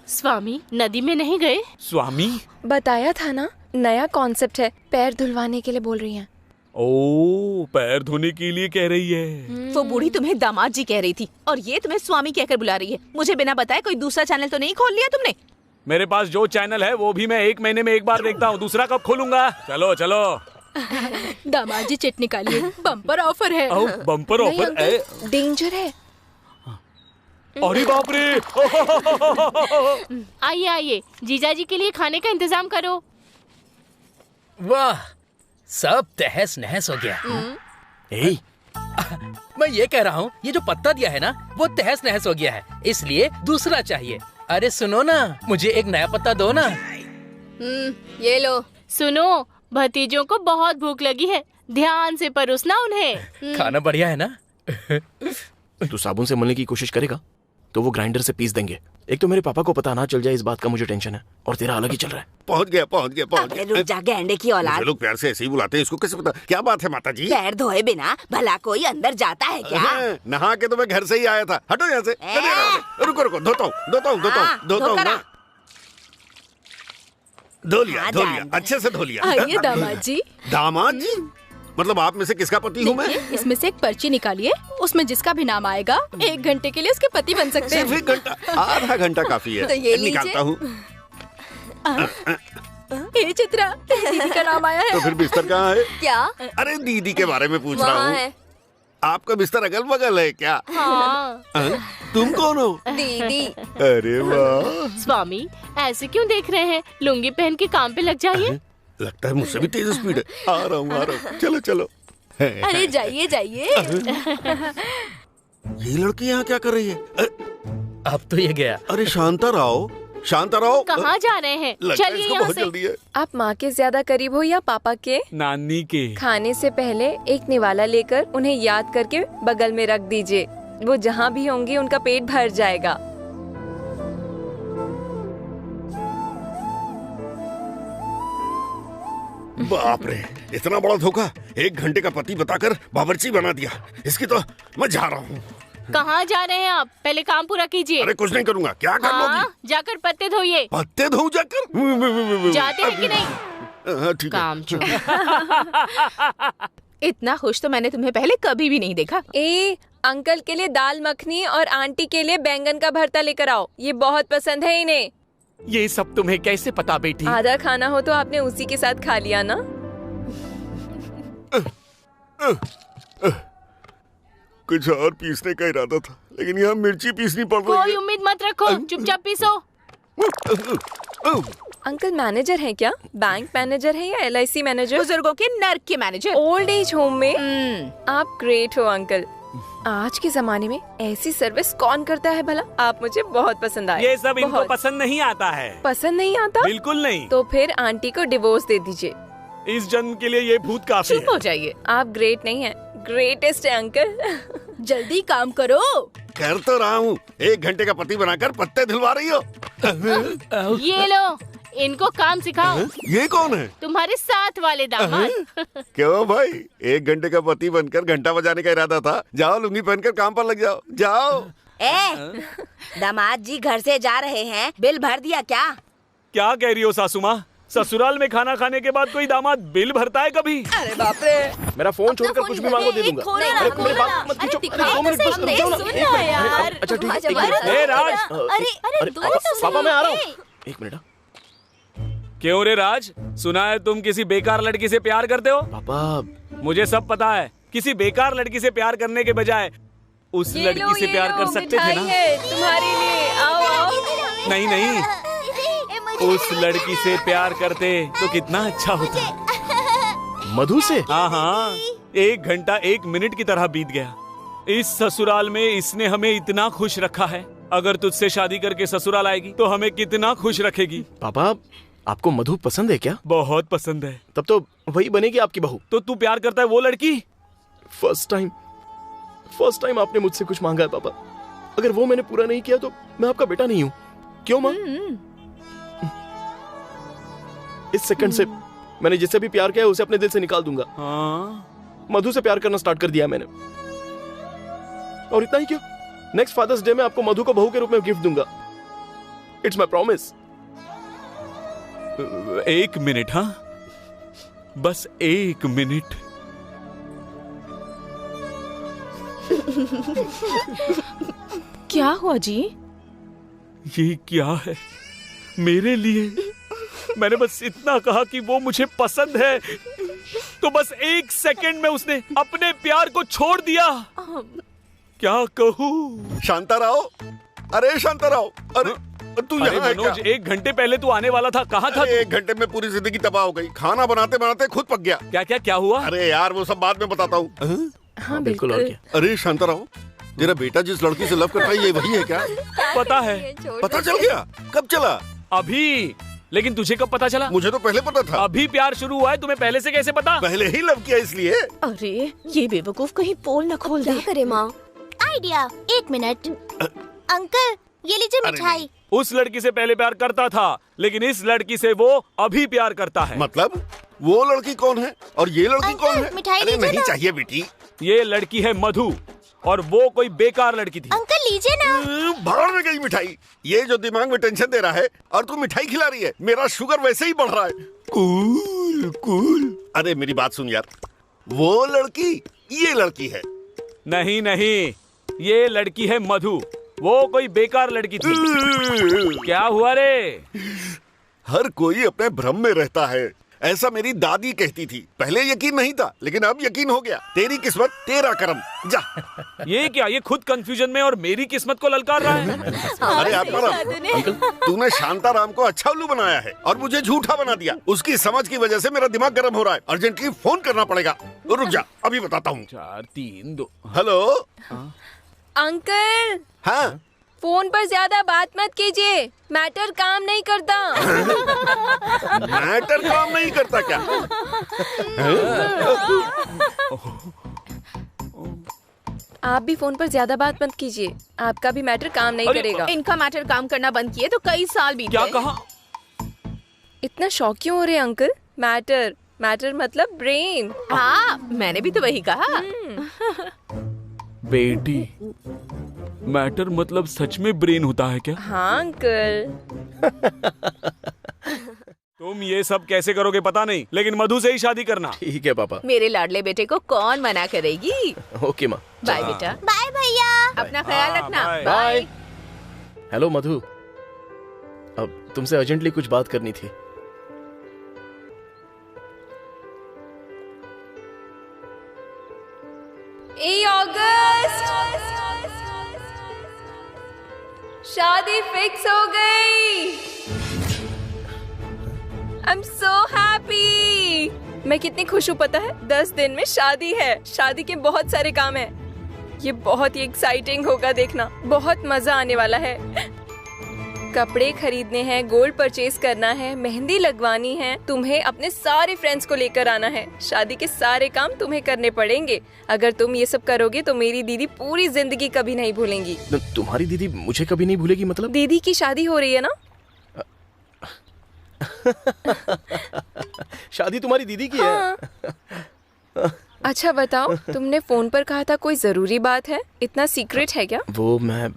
स्वामी नदी में नहीं गए? स्वामी? बताया था ना, नया कॉन्सेप्ट है। पैर धुलवाने के लिए बोल रही हैं। ओ, पैर धोने के लिए कह रही है। वो बूढ़ी तुम्हें दामाद जी कह रही थी और ये तुम्हें स्वामी कहकर बुला रही है। मुझे बिना बताए कोई दूसरा चैनल तो नहीं खोल लिया तुमने? मेरे पास जो चैनल है वो भी मैं 1 महीने में एक बार देखता हूँ, दूसरा कब खोलूंगा? चलो चलो। दामाद जी चिट निकालिए, बम्पर ऑफर है। बम्पर ऑफर है? डेंजर है। अरे बाप रे। आइए आइए, जीजा जी के लिए खाने का इंतजाम करो। वाह, सब तहस नहस हो गया। मैं ये कह रहा हूँ, ये जो पत्ता दिया है ना वो तहस नहस हो गया है, इसलिए दूसरा चाहिए। अरे सुनो ना, मुझे एक नया पत्ता दो ना। ये लो। सुनो, भतीजों को बहुत भूख लगी है, ध्यान से परोसना उन्हें। खाना बढ़िया है ना? तू साबुन से मलने की कोशिश करेगा तो वो ग्राइंडर से पीस देंगे। एक तो मेरे पापा को पता ना चल जाए इस बात का मुझे टेंशन है, और तेरा अलग ही चल रहा है। पहुंच गया। रुक जा गैंडे की औलाद। लोग प्यार से ऐसे ही बुलाते हैं, इसको कैसे पता? क्या बात है माता जी? पैर धोए बिना भला कोई अंदर जाता है क्या? नहा के तो मैं घर से ही आया था। हटो यहाँ से। रुको, धोता हूँ ना। धो लिया, अच्छे से धो लिया। आइए दामाद जी। दामाद जी? मतलब आप में से किसका पति हूँ मैं? इसमें से एक पर्ची निकालिए, उसमें जिसका भी नाम आएगा 1 घंटे के लिए उसके पति बन सकते हैं। सिर्फ 1 घंटा? आधा घंटा काफी है। तो ये निकालता हूँ। ये चित्रा, दीदी का नाम आया है। तो फिर बिस्तर कहाँ है? क्या? अरे दीदी के बारे में पूछ रहा हूँ। आपका बिस्तर अगल बगल है क्या? हाँ। तुम कौन हो? दीदी। अरे वाह। स्वामी ऐसे क्यों देख रहे हैं? लुंगी पहन के काम पे लग जाइए। लगता है मुझसे भी तेज स्पीड है। आ रहा हूँ। चलो। अरे जाइए। ये लड़की यहाँ क्या कर रही है? अब तो ये गया। अरे शांता राव। कहाँ जा रहे हैं? चलिए यहाँ से। आप माँ के ज्यादा करीब हो या पापा के? नानी के। खाने से पहले एक निवाला लेकर उन्हें याद करके बगल में रख दीजिए। वो जहाँ भी होंगी उनका पेट भर जाएगा। बाप रे, इतना बड़ा धोखा। 1 घंटे का पति बताकर बावर्ची बना दिया। इसकी तो मैं जा रहा हूँ। कहाँ जा रहे हैं आप? पहले काम पूरा कीजिए। अरे कुछ नहीं करूँगा। क्या कर लोगी? जाकर पत्ते धोइए। पत्ते धो जाकर? जाते हैं कि नहीं? ठीक काम चोर। इतना खुश तो मैंने तुम्हें पहले कभी भी नहीं देखा। अंकल के लिए दाल मखनी और आंटी के लिए बैंगन का भरता लेकर आओ, ये बहुत पसंद है इन्हें। ये सब तुम्हें कैसे पता बेटी? आधा खाना हो तो आपने उसी के साथ खा लिया ना। कुछ और पीसने का इरादा था, लेकिन यहाँ मिर्ची पीसनी पड़ रही है। कोई उम्मीद मत रखो, चुपचाप पीसो। अंकल मैनेजर हैं क्या? बैंक मैनेजर है या LIC मैनेजर? बुजुर्गों के नर्क के मैनेजर। ओल्ड एज होम में? आप ग्रेट हो अंकल। आज के जमाने में ऐसी सर्विस कौन करता है भला? आप मुझे बहुत पसंद आए। ये सब इनको पसंद नहीं आता है। पसंद नहीं आता? बिल्कुल नहीं। तो फिर आंटी को डिवोर्स दे दीजिए। इस जन्म के लिए ये भूत काफी है। चुप हो जाइए। आप ग्रेट नहीं हैं, ग्रेटेस्ट है अंकल। जल्दी काम करो। कर तो रहा हूँ। 1 घंटे का पति बनाकर पत्ते धुलवा रही हो। ये लो, इनको काम सिखाओ। ये कौन है? तुम्हारे साथ वाले दामाद। क्यों भाई, 1 घंटे का पति बनकर घंटा बजाने का इरादा था? जाओ लुंगी पहनकर काम पर लग जाओ, जाओ। दामाद जी घर से जा रहे हैं, बिल भर दिया क्या? क्या कह रही हो सासू माँ? ससुराल में खाना खाने के बाद कोई दामाद बिल भरता है कभी? अरे बाप रे, मेरा फोन छोड़कर कुछ भी मांगो दे दूंगा। अरे मेरी बात मत खींचो। अरे 2 मिनट बस रुक जाओ ना। अच्छा ठीक है। ए राज, अरे पापा मैं आ रहा हूँ। 1 मिनट। क्यों रे राज, सुना है तुम किसी बेकार लड़की से प्यार करते हो? पापा मुझे सब पता है। किसी बेकार लड़की से प्यार करने के बजाय उस लड़की से प्यार कर सकते थे ना? तुम्हारे लिए, आओ आओ। नहीं नहीं, उस लड़की से प्यार करते तो कितना अच्छा होता। मधु से? हाँ हाँ, 1 घंटा 1 मिनट की तरह बीत गया। इस ससुराल में इसने हमें इतना खुश रखा है। अगर तुझसे शादी करके ससुराल आएगी तो हमें कितना खुश रखेगी। पापा आपको मधु पसंद है क्या? बहुत पसंद है। तब तो वही बनेगी आपकी बहू। तो तू प्यार करता है वो लड़की? फर्स्ट टाइम आपने मुझसे कुछ मांगा है पापा। अगर वो मैंने पूरा नहीं किया तो मैं आपका बेटा नहीं हूँ। क्यों माँ? इस सेकंड से मैंने जिससे भी प्यार किया है उसे अपने दिल से निकाल दूंगा। मधु से प्यार करना स्टार्ट कर दिया मैंने। और इतना ही क्यों, नेक्स्ट फादर्स डे में आपको मधु को बहू के रूप में गिफ्ट दूंगा। It's my promise. 1 मिनट, हाँ बस 1 मिनट। क्या हुआ जी? ये क्या है मेरे लिए? मैंने बस इतना कहा कि वो मुझे पसंद है, तो बस 1 सेकंड में उसने अपने प्यार को छोड़ दिया। क्या कहूँ? शांताराव, अरे शांताराव, अरे तू यहाँ है क्या? 1 घंटे पहले तू आने वाला था, कहाँ था? 1 घंटे में पूरी जिंदगी तबाह हो गई। खाना बनाते बनाते खुद पक गया। क्या हुआ? अरे यार वो सब बाद में बताता हूँ। हाँ बिल्कुल। और क्या? अरे शांताराव, तेरा बेटा जिस लड़की से लव करता है ये वही है क्या? पता है। पता चल गया? कब चला? अभी। लेकिन तुझे कब पता चला? मुझे तो पहले पता था। अभी प्यार शुरू हुआ है, तुम्हें पहले से कैसे पता? पहले ही लव किया इसलिए। अरे ये बेवकूफ कहीं पोल न खोल दे। क्या करे माँ? Idea, 1 minute. अंकल ये लीजिए मिठाई। उस लड़की से पहले प्यार करता था, लेकिन इस लड़की से वो अभी प्यार करता है। मतलब वो लड़की कौन है और ये लड़की कौन है? मिठाई अरे लीजिए नहीं ना। चाहिए बेटी। ये लड़की है मधु और वो कोई बेकार लड़की थी। अंकल लीजिए ना। भाड़ में गई मिठाई। ये जो दिमाग में टेंशन दे रहा है और तू मिठाई खिला रही है। मेरा शुगर वैसे ही बढ़ रहा है। Cool cool. अरे मेरी बात सुन यार, वो लड़की ये लड़की है। नहीं नहीं, ये लड़की है मधु, वो कोई बेकार लड़की थी। क्या हुआ रे? हर कोई अपने भ्रम में रहता है, ऐसा मेरी दादी कहती थी। पहले यकीन नहीं था लेकिन अब यकीन हो गया। तेरी किस्मत तेरा कर्म, जा। ये क्या, ये खुद कंफ्यूजन में और मेरी किस्मत को ललकार रहा है। अरे आत्माराम, तूने शांताराम को अच्छा उल्लू बनाया है और मुझे झूठा बना दिया। उसकी समझ की वजह से मेरा दिमाग गर्म हो रहा है। अर्जेंटली फोन करना पड़ेगा। रुक जा, अभी बताता हूँ। 4 3 2। Hello uncle. हाँ फोन पर ज्यादा बात मत कीजिए, मैटर काम नहीं करता। मैटर काम नहीं करता क्या? आप भी फोन पर ज्यादा बात मत कीजिए, आपका भी मैटर काम नहीं करेगा। इनका मैटर काम करना बंद किए तो कई साल बीत गए। क्या कहा? इतना शौक क्यों हो रहे हैं अंकल? मैटर मतलब ब्रेन। हाँ मैंने भी तो वही कहा। बेटी, मैटर मतलब सच में ब्रेन होता है क्या? हाँ अंकल। तुम ये सब कैसे करोगे पता नहीं, लेकिन मधु से ही शादी करना। ठीक है पापा। मेरे लाडले बेटे को कौन मना करेगी? ओके माँ। बाय बेटा। बाय भैया। अपना ख्याल रखना। बाय। हेलो मधु, अब तुमसे अर्जेंटली कुछ बात करनी थी। अगस्त, शादी फिक्स हो गई। I am so happy. मैं कितनी खुश हूँ पता है? 10 दिन में शादी है। शादी के बहुत सारे काम हैं। ये बहुत ही एक्साइटिंग होगा, देखना बहुत मजा आने वाला है। कपड़े खरीदने हैं, गोल्ड परचेज करना है, मेहंदी लगवानी है, तुम्हें अपने सारे फ्रेंड्स को लेकर आना है। शादी के सारे काम तुम्हें करने पड़ेंगे। अगर तुम ये सब करोगे तो मेरी दीदी पूरी जिंदगी कभी नहीं भूलेंगी। तुम्हारी दीदी मुझे कभी नहीं भूलेगी मतलब? दीदी की शादी हो रही है ना? शादी तुम्हारी दीदी की है। अच्छा बताओ, तुमने फोन पर कहा था कोई जरूरी बात है, इतना सीक्रेट है क्या? वो मैं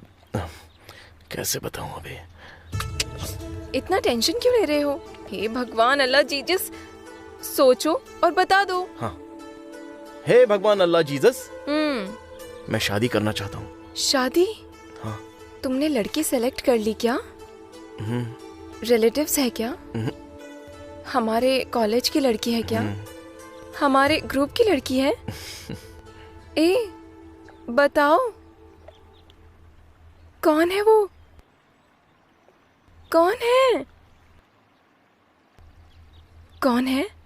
कैसे बताऊं अभी। इतना टेंशन क्यों ले रहे हो? हे भगवान अल्लाह जीजस, सोचो और बता दो। हाँ, हे भगवान अल्लाह जीसस, मैं शादी करना चाहता हूँ। शादी? हाँ। तुमने लड़की सेलेक्ट कर ली क्या? रिलेटिव्स है क्या? हमारे कॉलेज की लड़की है क्या? हमारे ग्रुप की लड़की है? ए, बताओ कौन है वो? कौन है? कौन है?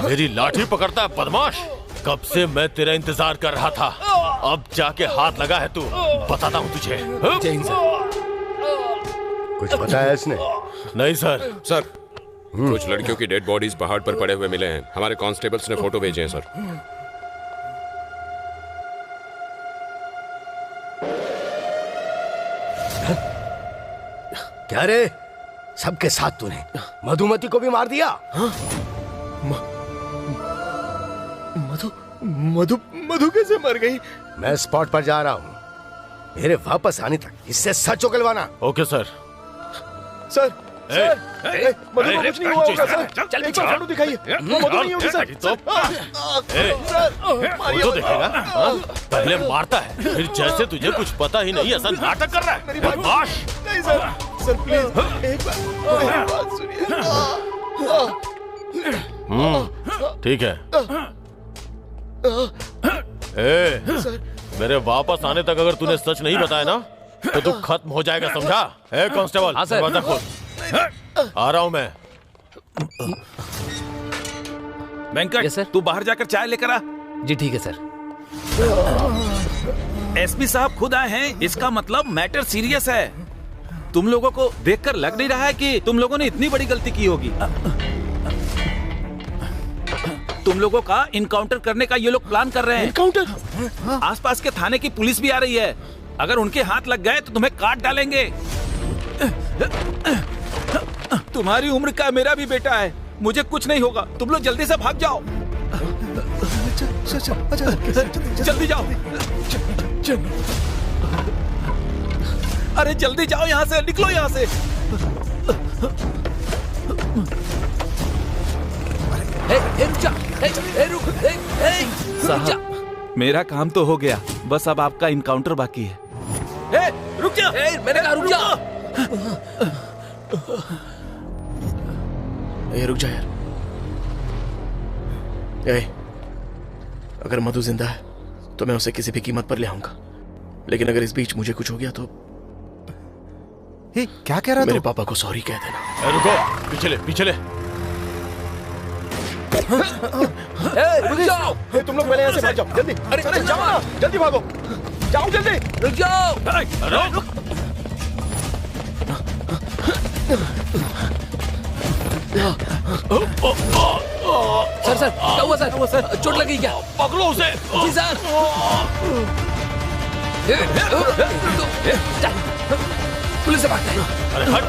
मेरी लाठी पकड़ता है बदमाश। कब से मैं तेरा इंतजार कर रहा था, अब जाके हाथ लगा है तू। बताता हूँ तुझे। कुछ बताया इसने? नहीं सर। सर, कुछ लड़कियों की डेड बॉडीज पहाड़ पर पड़े हुए मिले हैं। हमारे कांस्टेबल्स ने फोटो भेजे हैं सर। क्या रे, सबके साथ तूने मधुमती को भी मार दिया? मधु मधु मधु कैसे मर गई? मैं स्पॉट पर जा रहा हूँ, मेरे वापस आने तक इससे सच उगलवाना। Okay sir. सर मधु को कुछ नहीं हुआ होगा सर। चल एक बार फोटो दिखाइए। वो मधु नहीं होगी सर। तो देखेगा, पहले मारता है, फिर जैसे तुझे कुछ पता ही नहीं ऐसा नाटक कर रहा है। बदमाश। नहीं सर, सर प्लीज एक बात सुनिए। ठीक है। मेरे वापस आने तक अगर तूने सच नहीं बताया ना तो तू खत्म हो जाएगा, समझा? कांस्टेबल, हाँ सर। दरवाजा खोल। आ रहा हूं मैं। वेंकट, तू बाहर जाकर चाय लेकर आ। जी ठीक है सर। एसपी साहब खुद आए हैं, इसका मतलब मैटर सीरियस है। तुम लोगों को देखकर लग नहीं रहा है कि तुम लोगों ने इतनी बड़ी गलती की होगी। तुम लोगों का इनकाउंटर करने का ये लोग प्लान कर रहे हैं। इनकाउंटर? आसपास के थाने की पुलिस भी आ रही है। अगर उनके हाथ लग गए तो तुम्हें काट डालेंगे। तुम्हारी उम्र का मेरा भी बेटा है, मुझे कुछ नहीं होगा। तुम लोग जल्दी से भाग जाओ। जल्दी जाओ। अरे जल्दी जाओ, यहाँ से निकलो, यहाँ से। साहब, मेरा काम तो हो गया, बस अब आपका इनकाउंटर बाकी है। रुक जा। मैंने कहा रुक जा। रुक जा यार। अगर मधु जिंदा है तो मैं उसे किसी भी कीमत पर ले आऊंगा, लेकिन अगर इस बीच मुझे कुछ हो गया तो क्या कह रहा मेरे पापा को सॉरी कह देना। रुको, पीछे ले, पीछे ले। रुक जाओ। तुम लोग पहले यहाँ से भाग जाओ, जल्दी। अरे जाओ ना, जल्दी भागो, जाओ जल्दी। रुक जाओ। सर क्या हुआ सर? चोट लगी क्या? पकड़ो उसे। जी सर। पुलिस से भागता है। अरे हट।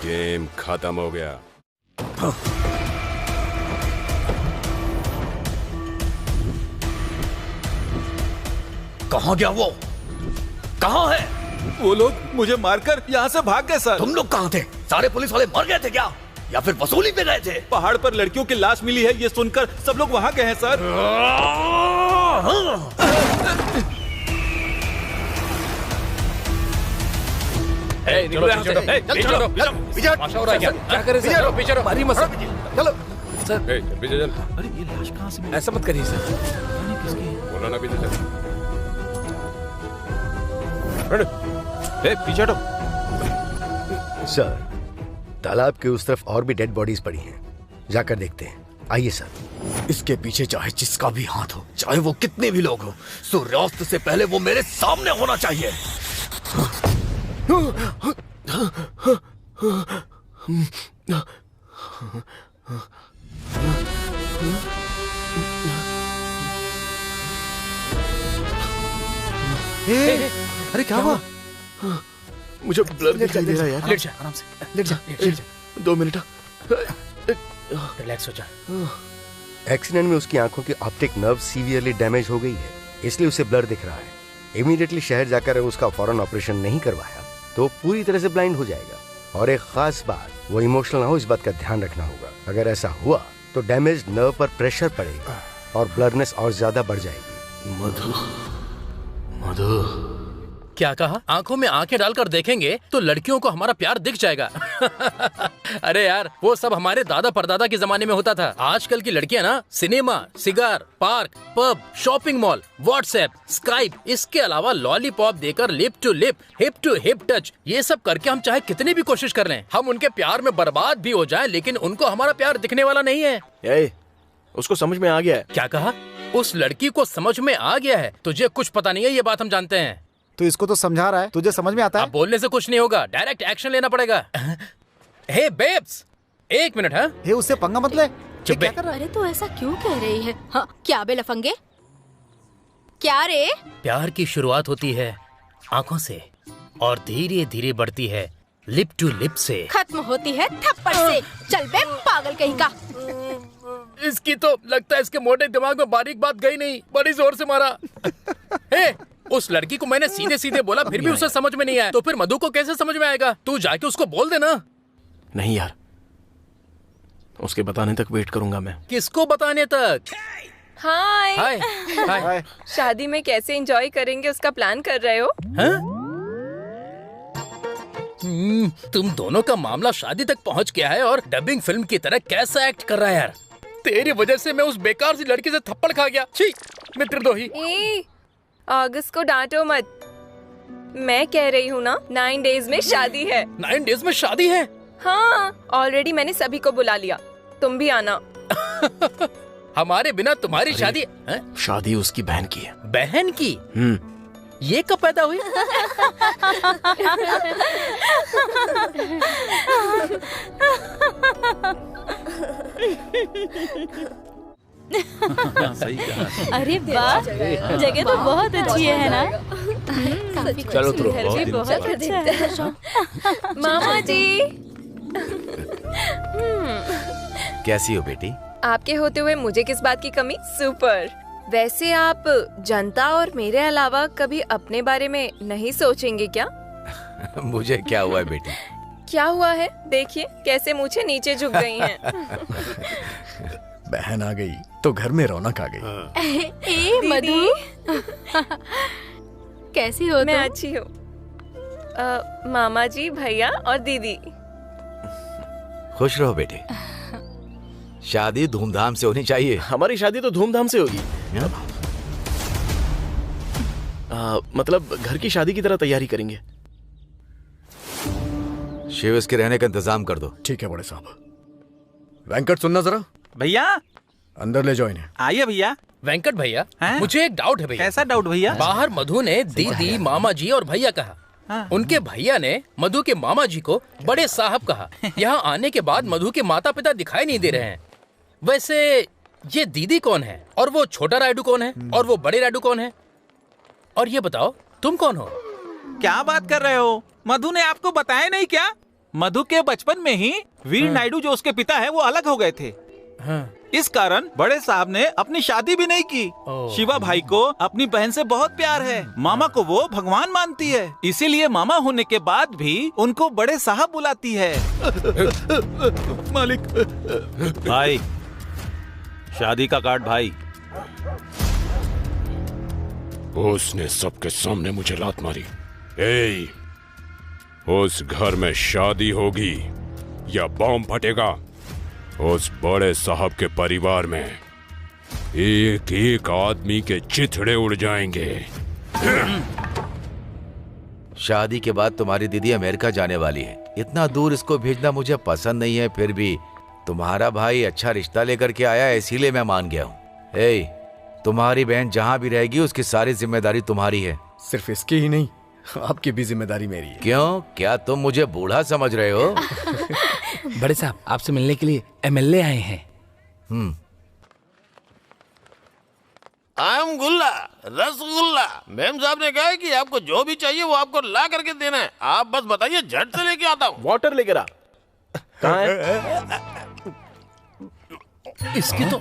गेम खत्म हो गया। कहाँ गया वो? कहाँ है? वो लोग मुझे मारकर यहाँ से भाग गए सर। तुम लोग कहाँ थे? सारे पुलिस वाले मर गए थे क्या, या फिर वसूली पे गए थे? पहाड़ पर लड़कियों की लाश मिली है ये सुनकर सब लोग वहाँ गए हैं सर। अरे ये लाश कहाँ से मिली? ऐसा मत करिए सर। बोला ना पीछे चल। पीछे हटो। सर, तालाब के उस तरफ और भी डेड बॉडीज पड़ी हैं, जाकर देखते हैं। आइए सर। इसके पीछे चाहे जिसका भी हाथ हो, चाहे वो कितने भी लोग हो, सूर्यास्त से पहले वो मेरे सामने होना चाहिए। अरे क्या हुआ? मुझे ब्लर दिखाई दे रहा है यार। लेट जा आराम से, लेट जा 2 मिनट। रिलैक्स हो जा। एक्सीडेंट में उसकी आंखों की ऑप्टिक नर्व सीवियरली डैमेज हो गई है, इसलिए उसे ब्लर दिख रहा है। इमीडिएटली शहर जाकर उसका फौरन ऑपरेशन नहीं करवाया तो पूरी तरह से ब्लाइंड हो जाएगा। और एक खास बात, वो इमोशनल ना हो, इस बात का ध्यान रखना होगा। अगर ऐसा हुआ तो डैमेज नर्व पर प्रेशर पड़ेगा और ब्लरनेस और ज्यादा बढ़ जाएगी। मधु, मधु क्या कहा? आंखों में आंखें डालकर देखेंगे तो लड़कियों को हमारा प्यार दिख जाएगा। अरे यार, वो सब हमारे दादा परदादा के जमाने में होता था। आजकल की लड़कियां ना cinema, cigar, park, pub, shopping mall, WhatsApp, Skype, इसके अलावा लॉलीपॉप देकर lip to lip, hip to hip touch, ये सब करके हम चाहे कितनी भी कोशिश कर लें, हम उनके प्यार में बर्बाद भी हो जाएं, लेकिन उनको हमारा प्यार दिखने वाला नहीं है। उसको समझ में आ गया है। क्या कहा? उस लड़की को समझ में आ गया है? तुझे कुछ पता नहीं है, ये बात हम जानते हैं। तो इसको तो समझा रहा है, तुझे समझ में आता है? अब बोलने से कुछ नहीं होगा, डायरेक्ट एक्शन लेना पड़ेगा। हे बेब्स, 1 मिनट। हाँ, हे उससे पंगा मत ले। चुप बे। अरे तो ऐसा क्यों कह रही है? हाँ, क्या बे लफंगे? क्या रे? प्यार की शुरुआत होती है आंखों से और धीरे धीरे बढ़ती है लिप टू लिप से, खत्म होती है थप्पड़ से। चल बे पागल कहीं का। इसकी तो लगता है इसके मोटे दिमाग में बारीक बात गई नहीं, बड़ी जोर से मारा। हे, उस लड़की को मैंने सीधे सीधे बोला, फिर भी उसे समझ में नहीं आया, तो फिर मधु को कैसे समझ में आएगा? तू जाके उसको बोल देना। नहीं यार, उसके बताने तक वेट करूंगा मैं। किसको बताने तक? हाय हाय हाय। शादी में कैसे एंजॉय करेंगे उसका प्लान कर रहे हो? तुम दोनों का मामला शादी तक पहुंच गया है और डबिंग फिल्म की तरह कैसा एक्ट कर रहा है यार। तेरी वजह से मैं उस बेकार सी लड़की से थप्पड़ खा गया। छी, मित्रद्रोही। अगस्त को डांटो मत, मैं कह रही हूँ ना, 9 डेज में शादी है। 9 डेज में शादी है? हाँ, ऑलरेडी मैंने सभी को बुला लिया, तुम भी आना। हमारे बिना तुम्हारी शादी? शादी उसकी बहन की है। बहन की? ये कब पैदा हुई? सही कहा। अरे वाह, जगह तो बहुत अच्छी है ना? चलो तो बहुत अच्छा है। मामा जी। कैसी हो बेटी? आपके होते हुए मुझे किस बात की कमी? सुपर। वैसे आप जनता और मेरे अलावा कभी अपने बारे में नहीं सोचेंगे क्या? मुझे क्या हुआ है बेटी? क्या हुआ है? देखिए कैसे मुझे नीचे झुक गई हैं। बहन आ गई तो घर में रौनक आ गई। ए मधु, कैसी हो? मैं अच्छी हूँ। मामा जी, भैया और दीदी। खुश रहो बेटे। शादी धूमधाम से होनी चाहिए। हमारी शादी तो धूमधाम से होगी। मतलब घर की शादी की तरह तैयारी करेंगे। शिव, इसके रहने का इंतजाम कर दो। ठीक है बड़े साहब। वेंकट सुनना जरा। भैया अंदर ले जाओ इन्हें। आइए भैया। वेंकट भैया, मुझे एक डाउट है भैया। कैसा डाउट भैया? बाहर मधु ने दीदी, मामा जी और भैया कहा। उनके भैया ने मधु के मामा जी को बड़े साहब कहा। यहाँ आने के बाद मधु के माता पिता दिखाई नहीं दे रहे हैं। वैसे ये दीदी कौन है और वो छोटा रायडू कौन है और वो बड़े रायडू कौन है? और ये बताओ तुम कौन हो? क्या बात कर रहे हो? मधु ने आपको बताया नहीं क्या? मधु के बचपन में ही वीर नायडू जो उसके पिता है वो अलग हो गए थे। इस कारण बड़े साहब ने अपनी शादी भी नहीं की। शिवा भाई को अपनी बहन से बहुत प्यार है। मामा को वो भगवान मानती है, इसीलिए मामा होने के बाद भी उनको बड़े साहब बुलाती है। मालिक। भाई, शादी का कार्ड भाई। उसने सबके सामने मुझे लात मारी। ए, उस घर में शादी होगी या बॉम्ब फटेगा, उस बड़े साहब के परिवार में एक एक आदमी के चिथड़े उड़ जाएंगे। शादी के बाद तुम्हारी दीदी अमेरिका जाने वाली है। इतना दूर इसको भेजना मुझे पसंद नहीं है, फिर भी तुम्हारा भाई अच्छा रिश्ता लेकर के आया, इसीलिए मैं मान गया हूँ। ए, तुम्हारी बहन जहाँ भी रहेगी उसकी सारी जिम्मेदारी तुम्हारी है। सिर्फ इसकी ही नहीं, आपकी भी जिम्मेदारी मेरी है। क्यों? क्या तुम मुझे बूढ़ा समझ रहे हो? बड़े साहब, आपसे मिलने के लिए एमएलए आए हैं। आई एम गुल्ला, रसगुल्ला। मैम साहब ने कहा है कि आपको जो भी चाहिए वो आपको ला करके देना है। आप बस बताइए, झट से लेके आता हूँ। वाटर लेकर आ। कहाँ है? इसकी तो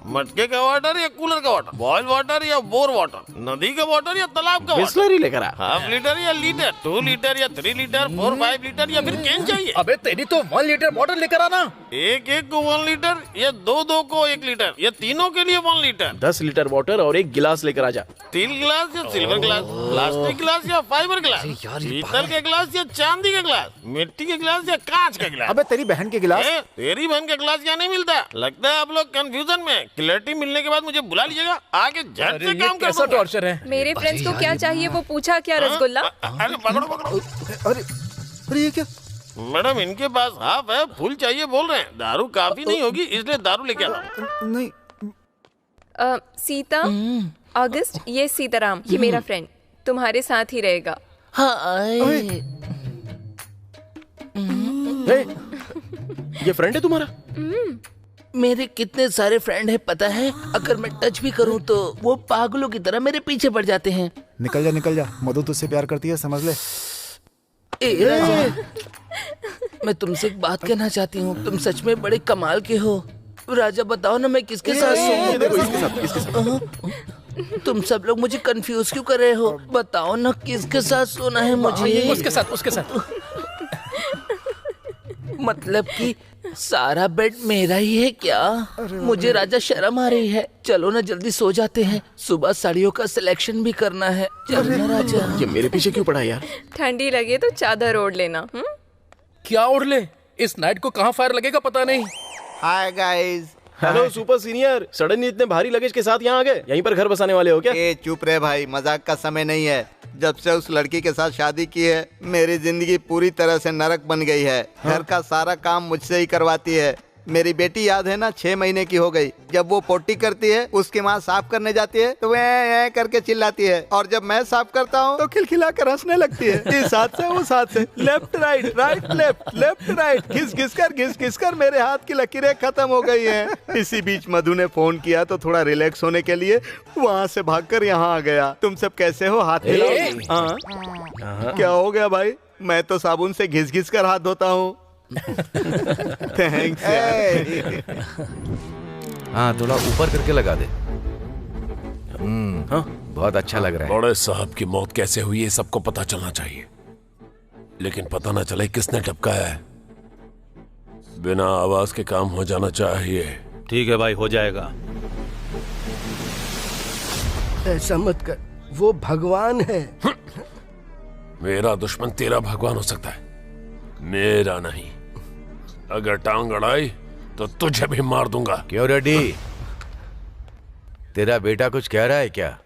मटके का वाटर या कूलर का वाटर, बॉयल वाटर या बोर वाटर, नदी का वाटर या तालाब का वाटर, बिस्लरी लेकर आ। हाफ लीटर या लीटर, 2 लीटर या 3 लीटर, 4, 5 लीटर या फिर कैन चाहिए? अबे तेरी तो 1 लीटर वाटर लेकर आना। एक को 1 लीटर या दो को 1 लीटर या तीनों के लिए 1 लीटर। 10 लीटर वाटर और एक गिलास लेकर आ जा। स्टील गिलास या सिल्वर गिलास, प्लास्टिक गिलास या फाइबर गिलास, पीतल के गिलास या चांदी का गिलास, मिट्टी के गिलास या कांच का गिलास। अबे तेरी बहन के गिलास। तेरी बहन का गिलास क्या नहीं मिलता? लगता है आप लोग कंफ्यूजन में। क्लैरिटी मिलने के बाद मुझे बुला लीजिएगा, आगे झट से काम कर। कैसा टॉर्चर है? मेरे फ्रेंड्स को क्या चाहिए वो पूछा क्या रसगुल्ला? अरे पकड़ो पकड़ो। अरे ये क्या? मैडम, इनके पास हाफ है, फुल चाहिए बोल रहे हैं। दारू काफी नहीं होगी इसलिए दारू लेके आता हूँ। नहीं। सीता, अगस्त, ये सीताराम, ये मेरा फ्रेंड तुम्हारे साथ ही रहेगा। ये फ्रेंड है तुम्हारा? मेरे कितने सारे फ्रेंड हैं पता है? अगर मैं टच भी करूं तो वो पागलों की तरह मेरे पीछे पड़ जाते हैं। निकल जा, मधु तुझसे प्यार करती है, समझ ले। मैं तुमसे एक बात कहना चाहती हूँ, तुम सच में बड़े कमाल के हो। राजा बताओ ना मैं किसके साथ सोऊं? तुम सब लोग मुझे कंफ्यूज क्यों कर रहे हो? बताओ ना किसके साथ सोना है मुझे? उसके साथ। मतलब कि सारा बेड मेरा ही है क्या? मुझे राजा शर्म आ रही है। चलो ना जल्दी सो जाते हैं, सुबह साड़ियों का सिलेक्शन भी करना है। चलो ना राजा। ये मेरे पीछे क्यों पड़ा यार? ठंडी लगे तो चादर ओढ़ लेना। क्या ओढ़ ले? इस नाइट को कहाँ फायर लगेगा पता नहीं। Hi guys. Hello super senior, suddenly इतने भारी लगेज के साथ यहाँ आ गए? यहीं पर घर बसाने वाले हो क्या? चुप रहे भाई, मजाक का समय नहीं है। जब से उस लड़की के साथ शादी की है मेरी जिंदगी पूरी तरह से नरक बन गई है। घर का सारा काम मुझसे ही करवाती है। मेरी बेटी याद है ना, 6 महीने की हो गई। जब वो पोटी करती है उसकी माँ साफ करने जाती है तो वह करके चिल्लाती है, और जब मैं साफ करता हूँ तो खिलखिला कर हंसने लगती है। इस हाथ से उस हाथ से, left right right left left right, घिस घिस कर मेरे हाथ की लकीरें खत्म हो गई हैं। इसी बीच मधु ने फोन किया तो थोड़ा रिलैक्स होने के लिए वहाँ से भागकर यहाँ आ गया। तुम सब कैसे हो? हाथ मिलाओ। क्या हो गया भाई? मैं तो साबुन से घिस कर हाथ धोता हूँ। थैंक्स। हाँ, थोड़ा ऊपर करके लगा दे। बहुत अच्छा लग रहा है। बड़े साहब की मौत कैसे हुई है सबको पता चलना चाहिए, लेकिन पता ना चले किसने टपकाया है। बिना आवाज के काम हो जाना चाहिए। ठीक है भाई, हो जाएगा। ऐसा मत कर, वो भगवान है। मेरा दुश्मन तेरा भगवान हो सकता है, मेरा नहीं। अगर टांग अड़ाई तो तुझे भी मार दूंगा। क्यों रेड्डी, तेरा बेटा कुछ कह रहा है क्या?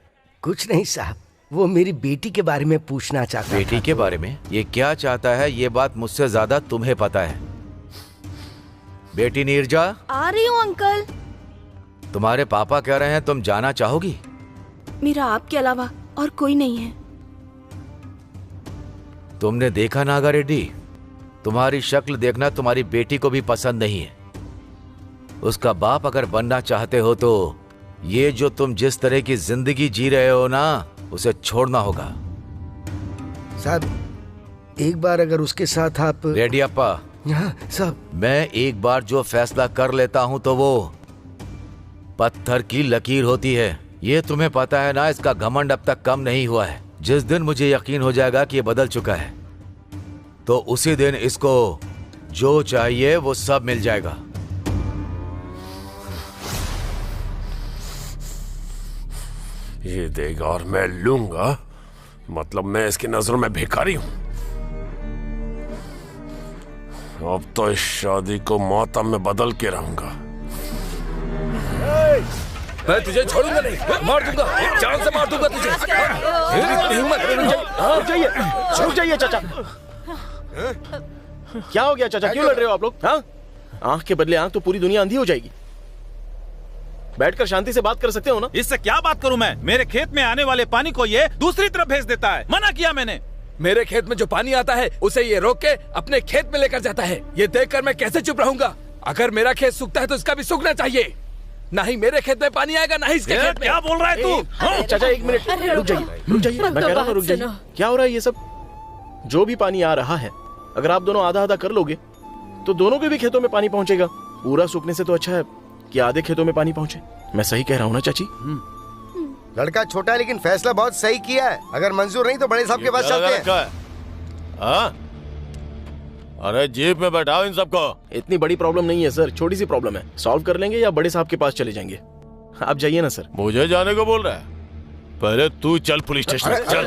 कुछ नहीं साहब, वो मेरी बेटी के बारे में पूछना चाहता है। बेटी के बारे में? ये क्या चाहता है ये बात मुझसे ज्यादा तुम्हें पता है। बेटी नीरजा, आ रही हूँ अंकल। तुम्हारे पापा कह रहे हैं, तुम जाना चाहोगी? मेरा आपके अलावा और कोई नहीं है। तुमने देखा नागा रेड्डी, तुम्हारी शक्ल देखना तुम्हारी बेटी को भी पसंद नहीं है। उसका बाप अगर बनना चाहते हो तो ये जो तुम जिस तरह की जिंदगी जी रहे हो ना, उसे छोड़ना होगा। साहब एक बार अगर उसके साथ आप। रेड्डी अप्पा, साहब मैं एक बार जो फैसला कर लेता हूं तो वो पत्थर की लकीर होती है। ये तुम्हें पता है ना, इसका घमंड अब तक कम नहीं हुआ है। जिस दिन मुझे यकीन हो जाएगा कि ये बदल चुका है तो उसी दिन इसको जो चाहिए वो सब मिल जाएगा। ये देगा और मैं लूंगा, मतलब मैं इसकी नजरों में भिखारी हूं। अब तो इस शादी को मातम में बदल के रहूंगा। मैं तुझे छोड़ूंगा नहीं, मार दूंगा, जान से मार दूंगा तुझे। रुक जाइए चाचा। क्या हो गया चाचा, क्यों लड़ रहे हो आप लोग? हाँ, आंख के बदले आंख तो पूरी दुनिया अंधी हो जाएगी। बैठकर शांति से बात कर सकते हो ना? इससे क्या बात करूं मैं? मेरे खेत में आने वाले पानी को ये दूसरी तरफ भेज देता है। मना किया मैंने। मेरे खेत में जो पानी आता है उसे ये रोक के अपने खेत में लेकर जाता है। ये देखकर मैं कैसे चुप रहूंगा? अगर मेरा खेत सूखता है तो इसका भी सूखना चाहिए। ना ही मेरे खेत में पानी आएगा, ना ही इसके खेत में। क्या बोल रहा है तू? चाचा एक मिनट रुक जाइए, मैं कह रहा हूँ रुक जाइए। क्या हो रहा है ये सब? जो भी पानी आ रहा है अगर आप दोनों आधा आधा कर लोगे तो दोनों के भी खेतों में पानी पहुंचेगा। पूरा सूखने से तो अच्छा है कि आधे खेतों में पानी पहुंचे। मैं सही कह रहा हूँ ना चाची? लड़का छोटा है लेकिन फैसला बहुत सही किया है। अगर मंजूर नहीं तो बड़े साहब के पास चलते हैं। अरे जीप में बैठाओ इन सबको। इतनी बड़ी प्रॉब्लम नहीं है सर, छोटी सी प्रॉब्लम है, सॉल्व कर लेंगे या बड़े साहब के पास चले जाएंगे। आप जाइए ना सर। मुझे जाने को बोल रहा है? पहले तू चल पुलिस स्टेशन। चल।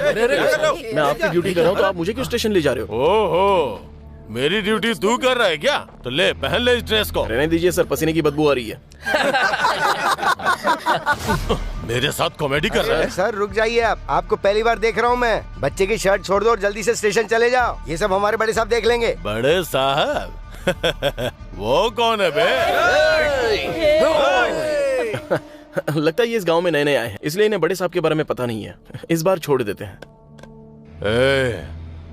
मैं आपकी ड्यूटी कर रहा हूँ तो आप मुझे क्यों स्टेशन ले जा रहे हो? ओहो, मेरी ड्यूटी तू कर रहा है क्या? तो ले पहन ले इस ड्रेस को। रहने दीजिए सर, पसीने की बदबू आ रही है। मेरे साथ कॉमेडी कर रहा है? सर रुक जाइए आप, आपको पहली बार देख रहा हूँ मैं। बच्चे की शर्ट छोड़ दो और जल्दी से स्टेशन चले जाओ। ये सब हमारे बड़े साहब देख लेंगे। बड़े साहब? वो कौन है बे? लगता है ये इस गांव में नए नए आए हैं, इसलिए इन्हें बड़े साहब के बारे में पता नहीं है। इस बार छोड़ देते हैं।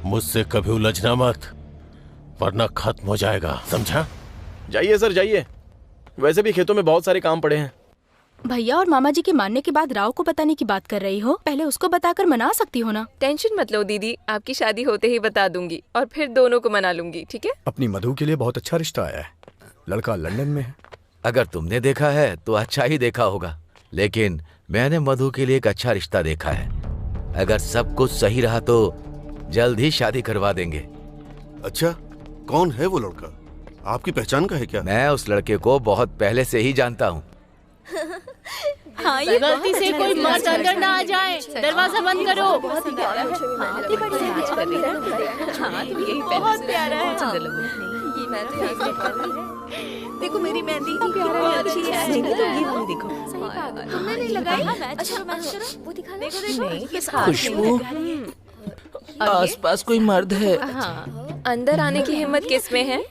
मुझसे कभी उलझना मत, वरना खत्म हो जाएगा, समझा? जाइए सर जाइए, वैसे भी खेतों में बहुत सारे काम पड़े हैं। भैया और मामा जी के मानने के बाद राव को बताने की बात कर रही हो, पहले उसको बताकर मना सकती हो ना। टेंशन मत लो दीदी, आपकी शादी होते ही बता दूंगी और फिर दोनों को मना लूंगी, ठीक है? अपनी मधु के लिए बहुत अच्छा रिश्ता आया है, लड़का लंदन में है। अगर तुमने देखा है तो अच्छा ही देखा होगा, लेकिन मैंने मधु के लिए एक अच्छा रिश्ता देखा है। अगर सब कुछ सही रहा तो जल्द ही शादी करवा देंगे। अच्छा, कौन है वो लड़का? आपकी पहचान का है क्या? मैं उस लड़के को बहुत पहले से ही जानता हूँ। हाँ, ये गलती से कोई मर्द अंदर ना आ जाए, दरवाजा बंद करो। बहुत प्यारा है। देखो मेरी मेहंदी कितनी अच्छी है। ये देखो, तुमने नहीं लगाई? अच्छा वो दिखा लो। देखो खुशबू, आसपास कोई मर्द है? अंदर आने की हिम्मत किसमें है?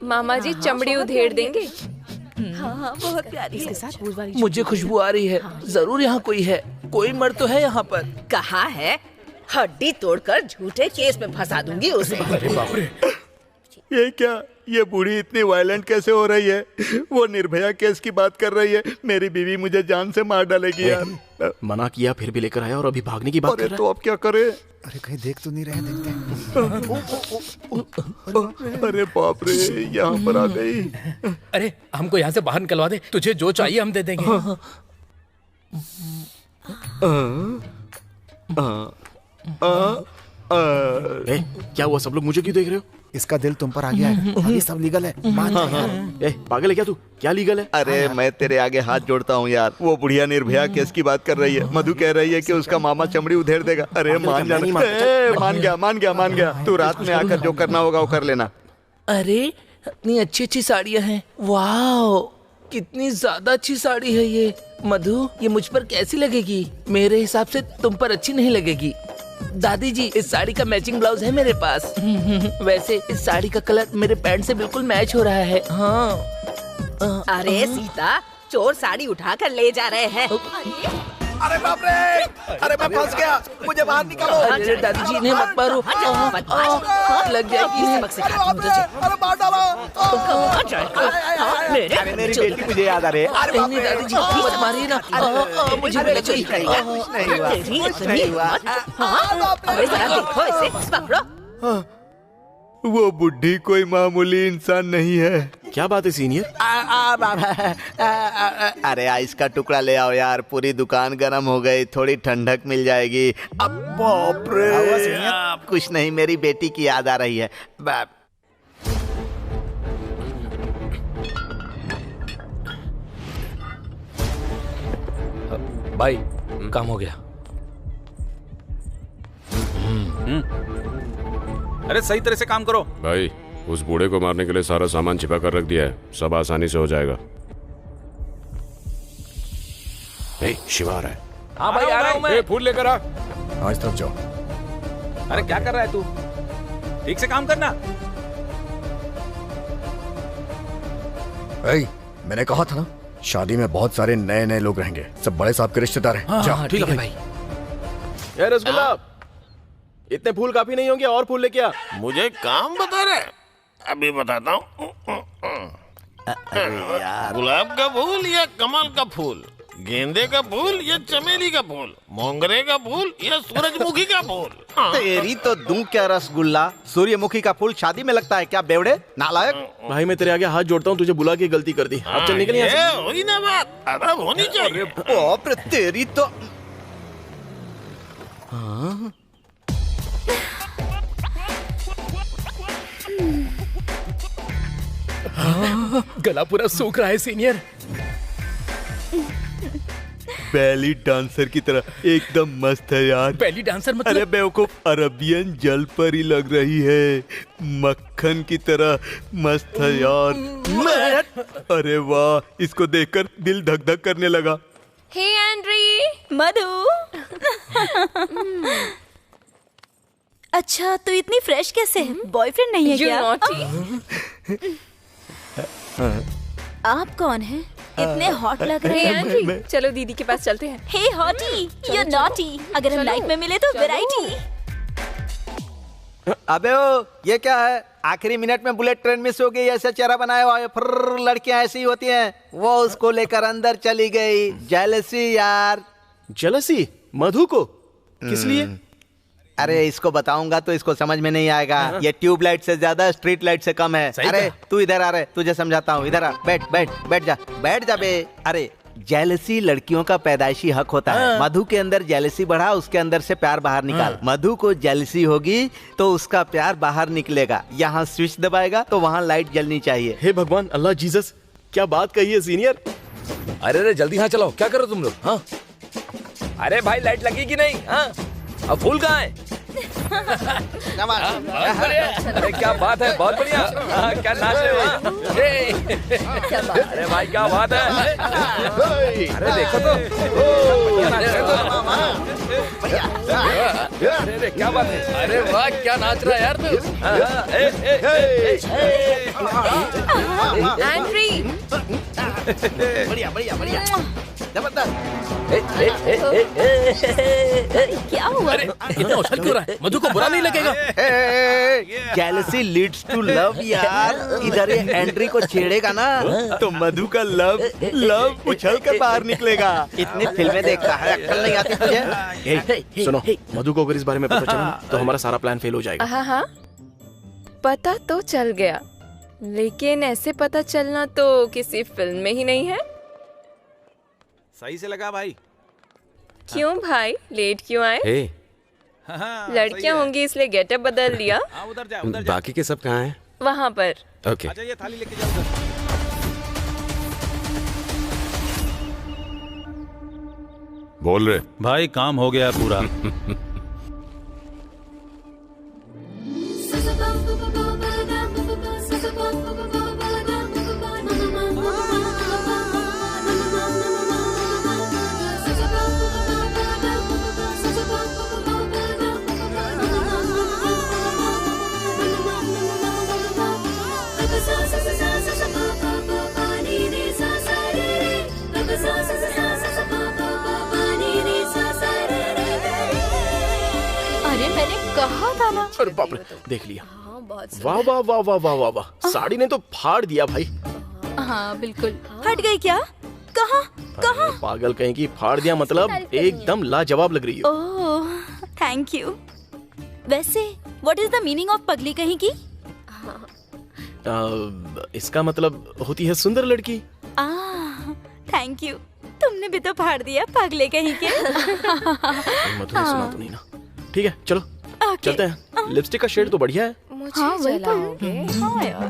मामा जी चमड़ी उधेड़ देंगे। हाँ, बहुत प्यारी इसके साथ। मुझे खुशबू आ रही है, जरूर यहाँ कोई है। कोई मर्द तो है यहाँ पर। कहाँ है? हड्डी तोड़कर झूठे केस में फंसा दूंगी उसे। अरे बाप रे, ये क्या? ये बूढ़ी इतनी वायलेंट कैसे हो रही है? वो निर्भया केस की बात कर रही है। मेरी बीवी मुझे जान से मार डालेगी यार। मना किया फिर भी लेकर आया और अभी भागने की बात कर रहा है। तो अब क्या करे? अरे कहीं देख तो नहीं रहे? देखते हैं। अरे बाप रे, यहाँ पर आ गई। अरे हमको यहाँ से बाहर निकलवा दे, तुझे जो चाहिए हम दे देंगे। क्या हुआ? सब लोग मुझे क्यों देख रहे हो? इसका दिल तुम पर आ गया है। अभी सब लीगल है, मान जा यार। पागल है क्या तू? क्या लीगल है? अरे मैं तेरे आगे हाथ जोड़ता हूँ यार। वो बुढ़िया निर्भया केस की बात कर रही है। मधु कह रही है कि उसका मामा चमड़ी उधेड़ देगा। अरे मान जा। मान गया। तू रात में आकर जो करना होगा वो कर लेना। अरे इतनी अच्छी अच्छी साड़ियाँ हैं। वाह, कितनी ज्यादा अच्छी साड़ी है ये। मधु, ये मुझ पर कैसी लगेगी? मेरे हिसाब से तुम पर अच्छी नहीं लगेगी। दादी जी, इस साड़ी का मैचिंग ब्लाउज है मेरे पास। वैसे इस साड़ी का कलर मेरे पैंट से बिल्कुल मैच हो रहा है। हाँ। अरे सीता, चोर साड़ी उठा कर ले जा रहे हैं। अरे बाप रे! अरे मैं फंस गया, मुझे बाहर निकालो। अरे दादी जी, इन्हें मत मारो, लग जाएगी। अरे मार डालो। अरे मेरी बेटी मुझे याद आ रही है। अरे नहीं दादी जी, मत मारिए ना, मुझे भी लग गई। वो बुढ़ी कोई मामूली इंसान नहीं है। क्या बात है सीनियर? अरे आइस का टुकड़ा ले आओ यार, पूरी दुकान गर्म हो गई, थोड़ी ठंडक मिल जाएगी। अब बाप रे, कुछ नहीं, मेरी बेटी की याद आ रही है। भाई काम हो गया। अरे सही तरह से काम करो भाई। उस बूढ़े को मारने के लिए सारा सामान छिपा कर रख दिया है, सब आसानी से हो जाएगा। शिवा आ रहा है। हाँ भाई, आ रहा हूँ मैं। फूल लेकर आ। इस तरफ जाओ। अरे क्या कर रहा है तू? ठीक से काम करना। मैंने कहा था ना, शादी में बहुत सारे नए नए लोग रहेंगे, सब बड़े साहब के रिश्तेदार हैं। जाओ। ठीक है भाई। रसगुल्ला, इतने फूल काफी नहीं होंगे, और फूल लेके आ। मुझे काम बता रहे? अभी बताता हूँ। गुलाब का फूल या कमल का फूल, गेंदे का फूल या चमेली का फूल, मोंगरे का फूल या सूरजमुखी का फूल? तेरी तो दूं क्या रसगुल्ला, सूर्यमुखी का फूल शादी में लगता है क्या बेवड़े नालायक? भाई मैं तेरे आगे हाथ जोड़ता हूँ, तुझे बुला के गलती कर दी। अब चल निकल यहाँ से। हुई ना बात, अदब होनी चाहिए। बाप रे, तेरी तो गला पूरा सूख रहा है सीनियर। बैली डांसर की तरह एकदम मस्त है यार। बैली डांसर मतलब? अरे बेवकूफ, अरबियन जल परी लग रही है, मक्खन की तरह मस्त है यार। अरे वाह, इसको देखकर दिल धक धक करने लगा। हे एंड्री। मधु। अच्छा, तू इतनी फ्रेश कैसे है? बॉयफ्रेंड नहीं है क्या? आप कौन हैं? इतने हॉट लग रहे हैं। एंड्री, चलो दीदी के पास चलते हैं। हे हॉटी, यू नॉटी। अगर हम नाइट में मिले तो वैरायटी। अबे ओ, ये क्या है? आखिरी मिनट में बुलेट ट्रेन मिस हो गई, ऐसा चेहरा बनाया हुआ है। फिर लड़कियां ऐसी होती हैं। वो उसको लेकर अंदर चली गई। जेलसी यार। जेलसी? मधु को? किस लिए? अरे इसको बताऊंगा तो इसको समझ में नहीं आएगा। ये ट्यूबलाइट से ज्यादा स्ट्रीट लाइट से कम है। अरे तू इधर आ रहे, तुझे समझाता हूँ। इधर आ, बैठ बैठ बैठ जा बे। अरे जेलसी लड़कियों का पैदाइशी हक होता है। मधु के अंदर जेलसी बढ़ा, उसके अंदर से प्यार बाहर निकाल। मधु को जेलसी होगी तो उसका प्यार बाहर निकलेगा। यहाँ स्विच दबाएगा तो वहाँ लाइट जलनी चाहिए। हे भगवान, अल्लाह जीसस, क्या बात कही है सीनियर। अरे जल्दी यहाँ चलो, क्या करो तुम लोग? हाँ अरे भाई, लाइट लगी कि नहीं? हाँ अब फूल कहाँ है? अरे क्या बात है, बहुत बढ़िया। क्या नाच रहे हो? अरे भाई क्या बात है। अरे देखो तो, अरे क्या बात है। अरे वाह, क्या नाच रहा है यार तू। एंड्री, बढ़िया बढ़िया बढ़िया, जबरदस्त। क्या हुआ? इतना उछल क्यों रहा है? मधु को बुरा नहीं लगेगा? जेलसी लीड्स टू लव यार। इधर ये एंड्री को छेड़ेगा ना तो मधु का लव उछल कर बाहर निकलेगा। इतनी फिल्में देखता है, अक्ल नहीं आती तुझे? सुनो, मधु को अगर इस बारे में पता चला तो हमारा सारा प्लान फेल हो जाएगा। हाँ, पता तो चल गया, लेकिन ऐसे पता चलना तो किसी फिल्म में ही नहीं है। सही से लगा भाई। क्यों भाई, लेट क्यों आए? लड़कियां होंगी इसलिए गेटअप बदल लिया। बाकी के सब कहाँ हैं? वहाँ पर। ओके। अच्छा ये थाली लेके जाओ। बोल रहे भाई काम हो गया पूरा। अरे मैंने कहा था ना। अरे बाप रे, देख लिया। वाह वाह वाह वाह वाह वाह वाह, साड़ी ने तो फाड़ दिया भाई। हाँ बिल्कुल। हट गई क्या? कहाँ कहाँ? पागल कहीं की फाड़ दिया मतलब एकदम लाजवाब लग रही हो। Oh thank you. वैसे what is the meaning of पगली कहीं की? इसका मतलब होती है सुंदर लड़की। Thank you. तुमने भी तो फाड़ दिया पगले कहीं के। मधु ने सुना तो नहीं ना। ठीक है चलो चलते हैं। लिपस्टिक का शेड तो बढ़िया है। मुझे जलाओगे? हाँ यार।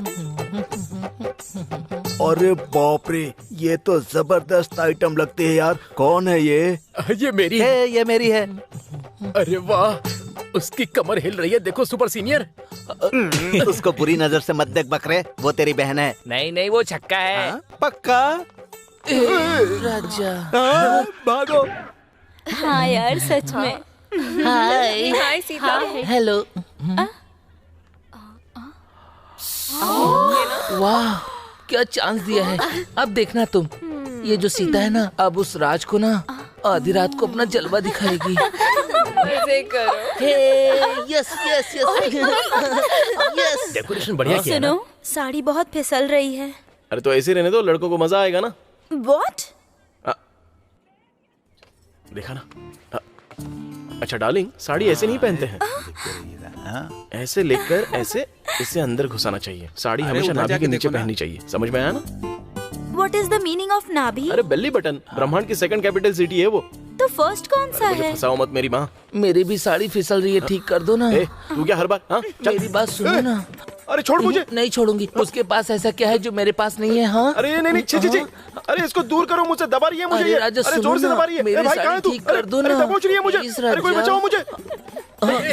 अरे बाप रे, ये तो जबरदस्त आइटम लगती है यार। कौन है ये? ये मेरी है। ये मेरी है। अरे वाह, उसकी कमर हिल रही है, देखो सुपर सीनियर। उसको बुरी नजर से मत देख बकरे, वो तेरी बहन है। नहीं नहीं वो छक्का है। पक्का? राजा भागो। हाँ यार सच में। हाय हाय सीता। हेलो। वाह क्या चांस दिया है। अब देखना तुम, ये जो सीता है ना, अब उस राज को ना आधी रात को अपना जलवा दिखाएगी। ऐसे करो। Yes yes yes yes. Decoration बढ़िया किया ना। सुनो, साड़ी बहुत फिसल रही है। अरे तो ऐसे रहने दो, लड़कों को मजा आएगा ना। What? देखा ना। अच्छा डार्लिंग, साड़ी ऐसे नहीं पहनते हैं। ऐसे लेकर ऐसे इसे अंदर घुसाना चाहिए। साड़ी हमेशा नाभि के नीचे पहननी चाहिए। समझ में आया ना? What is the meaning of नाभि? अरे बेली बटन, ब्रह्मांड की सेकंड कैपिटल सिटी है वो। तो फर्स्ट कौन सा मुझे है? फंसाओ मत मेरी माँ। मेरी भी साड़ी फिसल रही है, ठीक कर दो ना। तू क्या हर बार? हाँ मेरी बात सुनो ना। अरे छोड़ मुझे। नहीं छोड़ूंगी। उसके पास ऐसा क्या है जो मेरे पास नहीं है? हाँ अरे नहीं नहीं, छी छी छी। अरे इसको दूर करो मुझसे, दबा रही है मुझे ये। राजा अरे जोर से दबा रही है। मेरी भाई कहाँ है तू? ठीक कर दो ना। दबोच रही है मुझे। अरे कोई बचाओ मुझे।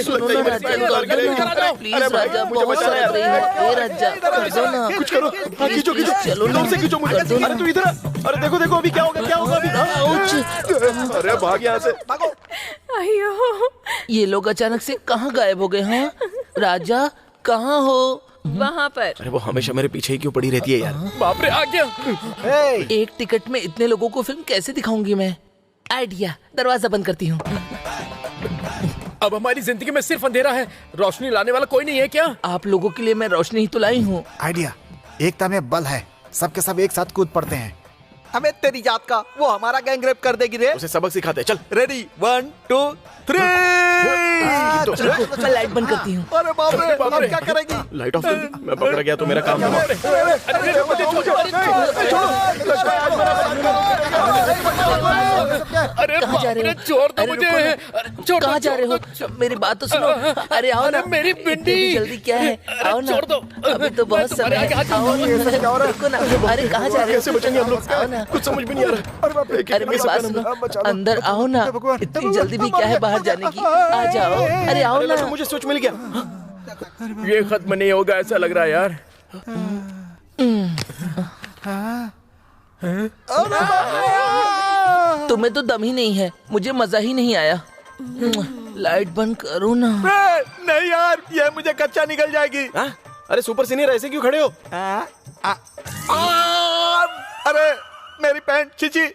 सुनो ना राजा, प्लीज राजा, बहुत सड़ रही है। राजा कर दो ना, कुछ करो। हाँ खींचो खींचो, चलो ना से खींचो मुझे। अरे तू इधर। अरे देखो देखो अभी क्या होगा, क्या होगा अभी। अरे भाग यहाँ से, भागो। अयो, ये लोग अचानक से कहाँ गायब हो गए? हाँ राजा कहाँ हो? वहाँ पर। अरे वो हमेशा मेरे पीछे ही क्यों पड़ी रहती है यार। बाप रे, आ गया। एक टिकट में इतने लोगों को फिल्म कैसे दिखाऊंगी मैं? आइडिया, दरवाजा बंद करती हूँ। अब हमारी जिंदगी में सिर्फ अंधेरा है, रोशनी लाने वाला कोई नहीं है क्या? आप लोगों के लिए मैं रोशनी ही तो लाई हूँ। आइडिया, एकता में बल है। सबके सब एक साथ कूद पड़ते हैं। हमें तेरी जात का, वो हमारा गैंग रेप कर देगी रे। उसे सबक सिखाते। चल रेडी, 1 2 3। मैं लाइट बंद करती हूँ। अरे बाप रे, अब क्या करेगी? लाइट ऑफ कर दी। मैं पकड़ गया तो मेरा काम हुआ। अरे कहाँ जा रहे हो? छोड़ दो मुझे। कहाँ जा रहे हो? मेरी बात तो सुनो। अरे आओ ना, मेरी पिंडी। जल्दी क्या है? आओ ना, छोड़ दो। अभी तो बहुत समय है। आओ ना। अरे कहाँ जा रहे हो? कैसे बचेंगे हम लोग? आओ ना। कुछ समझ भी नहीं आ रहा। अरे मेरी बात सुनो, अंदर आओ ना। इतनी जल्दी भी क्या है बाहर जाने की? आ जाओ। अरे आओ ना। मुझे सोच मिल गया। ये खत्म नहीं होगा ऐसा लग रहा है यार। तुम्हें तो दम ही नहीं है, मुझे मजा ही नहीं आया। लाइट बंद करो ना। नहीं यार, ये मुझे कच्चा निकल जाएगी। अरे सुपर सीनियर ऐसे क्यों खड़े हो? अरे मेरी पैंट छिची,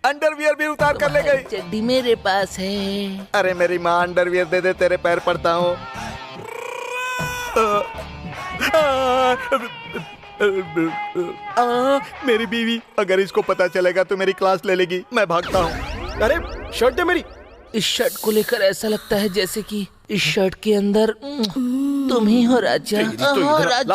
अंडरवियर भी उतार कर ले गई। चड्डी मेरे पास है। अरे मेरी माँ अंडरवियर दे दे, तेरे पैर पड़ता हूँ। मेरी बीवी, अगर इसको पता चलेगा तो मेरी क्लास ले लेगी। मैं भागता हूँ। अरे शर्ट दे मेरी। इस शर्ट को लेकर ऐसा लगता है जैसे कि इस शर्ट के अंदर तुम ही हो राजा। हाँ, राजा।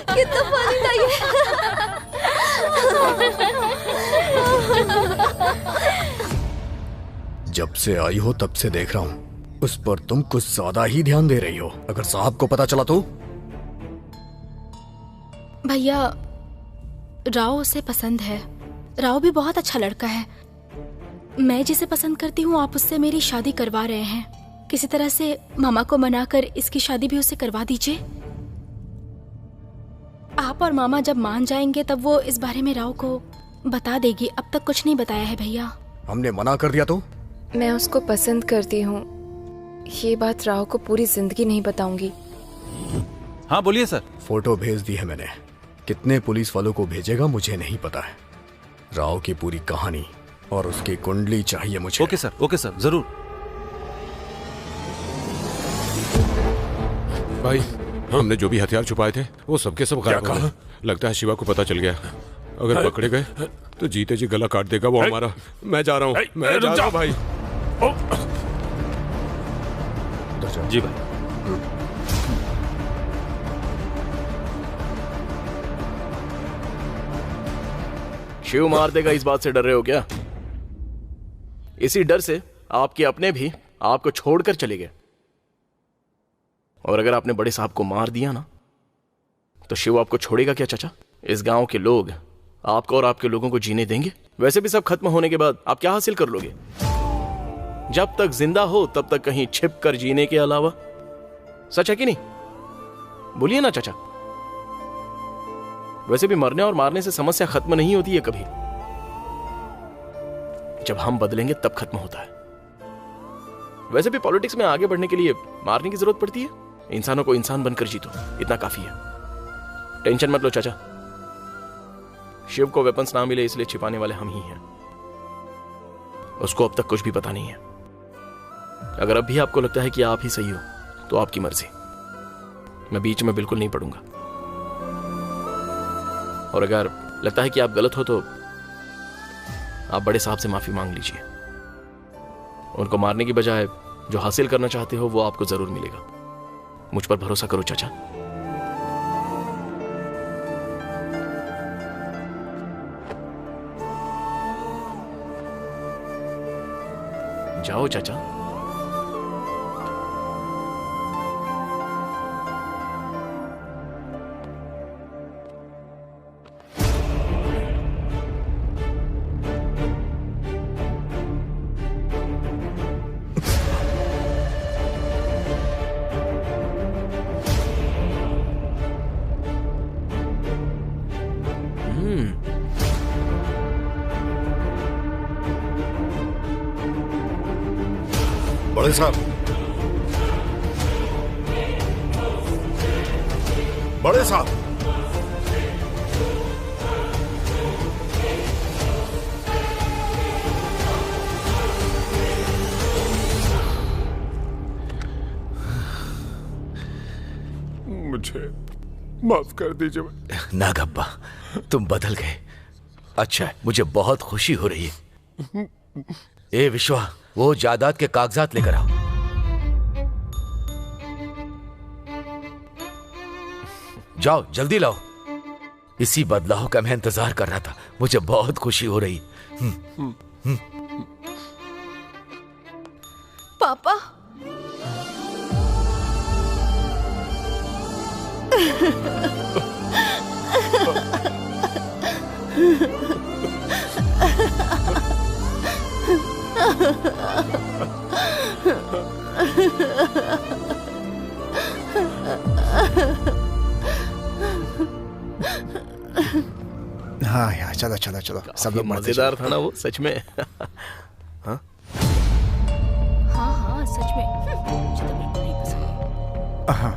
कितना फनी था ये। जब से आई हो तब से देख रहा हूँ, उस पर तुम कुछ ज्यादा ही ध्यान दे रही हो। अगर साहब को पता चला तो? भैया, राव उसे पसंद है। राव भी बहुत अच्छा लड़का है। मैं जिसे पसंद करती हूँ, आप उससे मेरी शादी करवा रहे हैं। किसी तरह से मामा को मनाकर इसकी शादी भी उसे करवा दीजिए। आप और मामा जब मान जाएंगे तब वो इस बारे में राव को बता देगी। अब तक कुछ नहीं बताया है भैया। हमने मना कर दिया तो? मैं उसको पसंद करती हूँ, ये बात राव को पूरी जिंदगी नहीं बताऊंगी। हाँ बोलिए सर। फोटो भेज दी है मैंने। कितने पुलिस वालों को भेजेगा मुझे नहीं पता है। राव की पूरी कहानी और उसकी कुंडली चाहिए मुझे। ओके सर, जरूर। भाई, हमने जो भी हथियार छुपाए थे वो सबके सब गायब हो गए। लगता है शिवा को पता चल गया। अगर पकड़े गए तो जीते जी गला काट देगा वो हमारा। मैं जा रहा हूँ भाई। जी भाई। शिव मार देगा इस बात से डर रहे हो क्या? इसी डर से आपके अपने भी आपको छोड़कर चले गए। और अगर आपने बड़े साहब को मार दिया ना, तो शिव आपको छोड़ेगा क्या चाचा? इस गांव के लोग आपको और आपके लोगों को जीने देंगे? वैसे भी सब खत्म होने के बाद आप क्या हासिल कर लोगे? जब तक जिंदा हो तब तक कहीं छिप कर जीने के अलावा। सच है कि नहीं? बोलिए ना चाचा। वैसे भी मरने और मारने से समस्या खत्म नहीं होती है कभी। जब हम बदलेंगे तब खत्म होता है। वैसे भी पॉलिटिक्स में आगे बढ़ने के लिए मारने की जरूरत पड़ती है। इंसानों को इंसान बनकर जीतो, इतना काफी है। टेंशन मत लो चाचा। शिव को वेपन्स ना मिले इसलिए छिपाने वाले हम ही हैं। उसको अब तक कुछ भी पता नहीं है। अगर अब भी आपको लगता है कि आप ही सही हो तो आपकी मर्जी। मैं बीच में बिल्कुल नहीं पड़ूंगा। और अगर लगता है कि आप गलत हो तो आप बड़े साहब से माफी मांग लीजिए। उनको मारने की बजाय जो हासिल करना चाहते हो वो आपको जरूर मिलेगा। मुझ पर भरोसा करो चाचा। जाओ चाचा। बड़े साहब, बड़े साहब, मुझे माफ कर दीजिए। ना गब्बा, तुम बदल गए। अच्छा है, मुझे बहुत खुशी हो रही है। ए विश्वा, वो जायदाद के कागजात लेकर आओ। जाओ जल्दी लाओ। इसी बदलाव का मैं इंतजार कर रहा था। मुझे बहुत खुशी हो रही। पापा, हाँ यार, चलो चलो चलो, सब लोग मजेदार था ना वो, सच में। हाँ हाँ सच में। मुझे तो बिल्कुल नहीं पसंद। हाँ।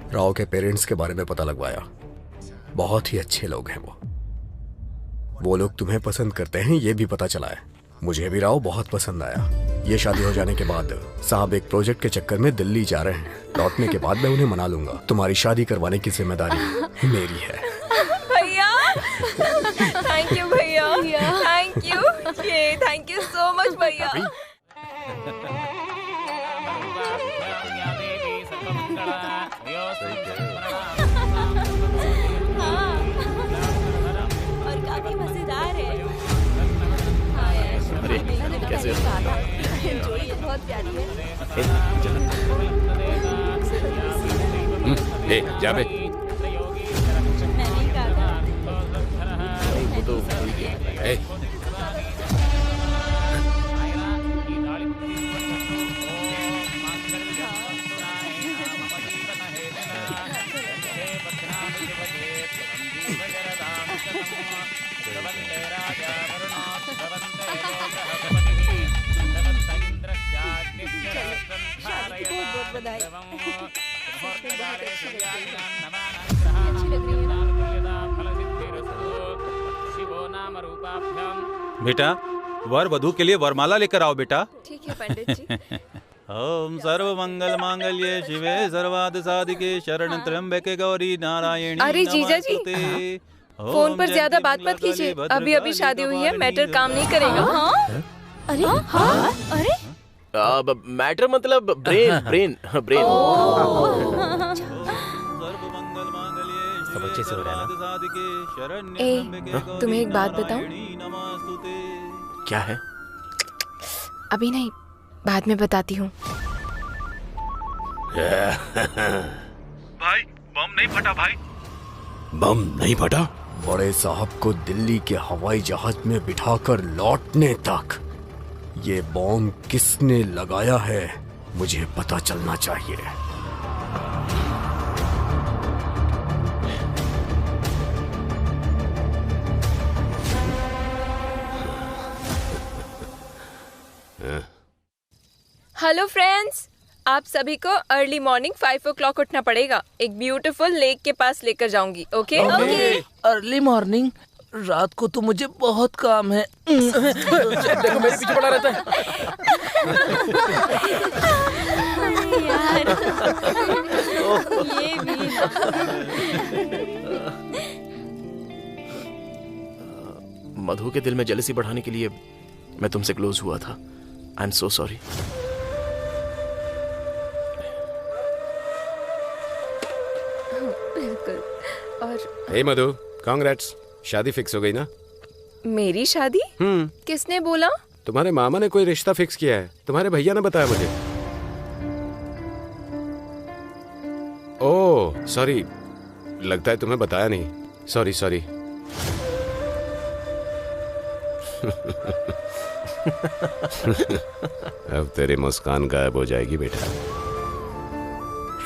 राव के पेरेंट्स के बारे में पता लगवाया। बहुत ही अच्छे लोग हैं वो। वो लोग तुम्हें पसंद करते हैं ये भी पता चला है। मुझे भी राव बहुत पसंद आया। ये शादी हो जाने के बाद साहब एक प्रोजेक्ट के चक्कर में दिल्ली जा रहे हैं। लौटने के बाद मैं उन्हें मना लूंगा। तुम्हारी शादी करवाने की जिम्मेदारी मेरी है। भैया थैंक यू भैया, thank you, thank you so much भैया। और काफी मजेदार है। अरे कैसे हो? जोड़ी बहुत प्यारी है। ए, जा बे। मैंने कहा था। वो तो ए, बहुत बधाई। बेटा वर वधू के लिए वरमाला लेकर आओ बेटा। ठीक है पंडित जी। ओम सर्व मंगल मांगल्ये शिवे सर्वार्थ साधिके शरण त्र्यंबके गौरी नारायणी। अरे जीजा जी, फोन पर ज्यादा बात मत कीजिए। अभी अभी शादी हुई है, मैटर काम नहीं करेगा। अरे हाँ, अरे मैटर मतलब ब्रेन ब्रेन ब्रेन। सब अच्छे से हो रहा है ना? ए, तुम्हें एक बात बताऊं? क्या है? अभी नहीं, बाद में बताती हूँ। भाई बम नहीं फटा भाई। बम नहीं फटा? बड़े साहब को दिल्ली के हवाई जहाज में बिठाकर लौटने तक ये बॉम्ब किसने लगाया है मुझे पता चलना चाहिए। हेलो फ्रेंड्स, आप सभी को अर्ली मॉर्निंग 5 o'clock उठना पड़ेगा। एक ब्यूटीफुल लेक के पास लेकर जाऊंगी। ओके? Early morning? रात को तो मुझे बहुत काम है। देखो मेरे पीछे पड़ा रहता है। यार, ये भी मधु के दिल में जेलसी बढ़ाने के लिए मैं तुमसे क्लोज हुआ था। I am so sorry. बिल्कुल। और हे मधु, कांग्रेट्स, शादी फिक्स हो गई ना? मेरी शादी? किसने बोला? तुम्हारे मामा ने कोई रिश्ता फिक्स किया है। तुम्हारे भैया ने बताया मुझे। ओह सॉरी, लगता है तुम्हें बताया नहीं। Sorry sorry. अब तेरी मुस्कान गायब हो जाएगी बेटा।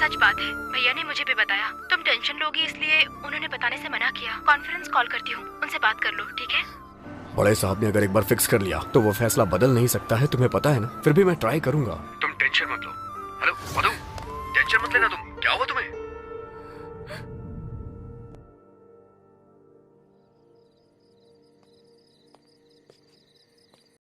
सच बात है, भैया ने मुझे भी बताया। तुम टेंशन लोगी इसलिए उन्होंने बताने से मना किया। कॉन्फ्रेंस कॉल करती हूँ, उनसे बात कर लो, ठीक है? बड़े साहब ने अगर एक बार फिक्स कर लिया तो वो फैसला बदल नहीं सकता है, तुम्हें पता है ना। फिर भी मैं ट्राई करूंगा। तुम टेंशन मत लो। हेलो मधु, टेंशन मत लेना तुम। क्या हुआ तुम्हें?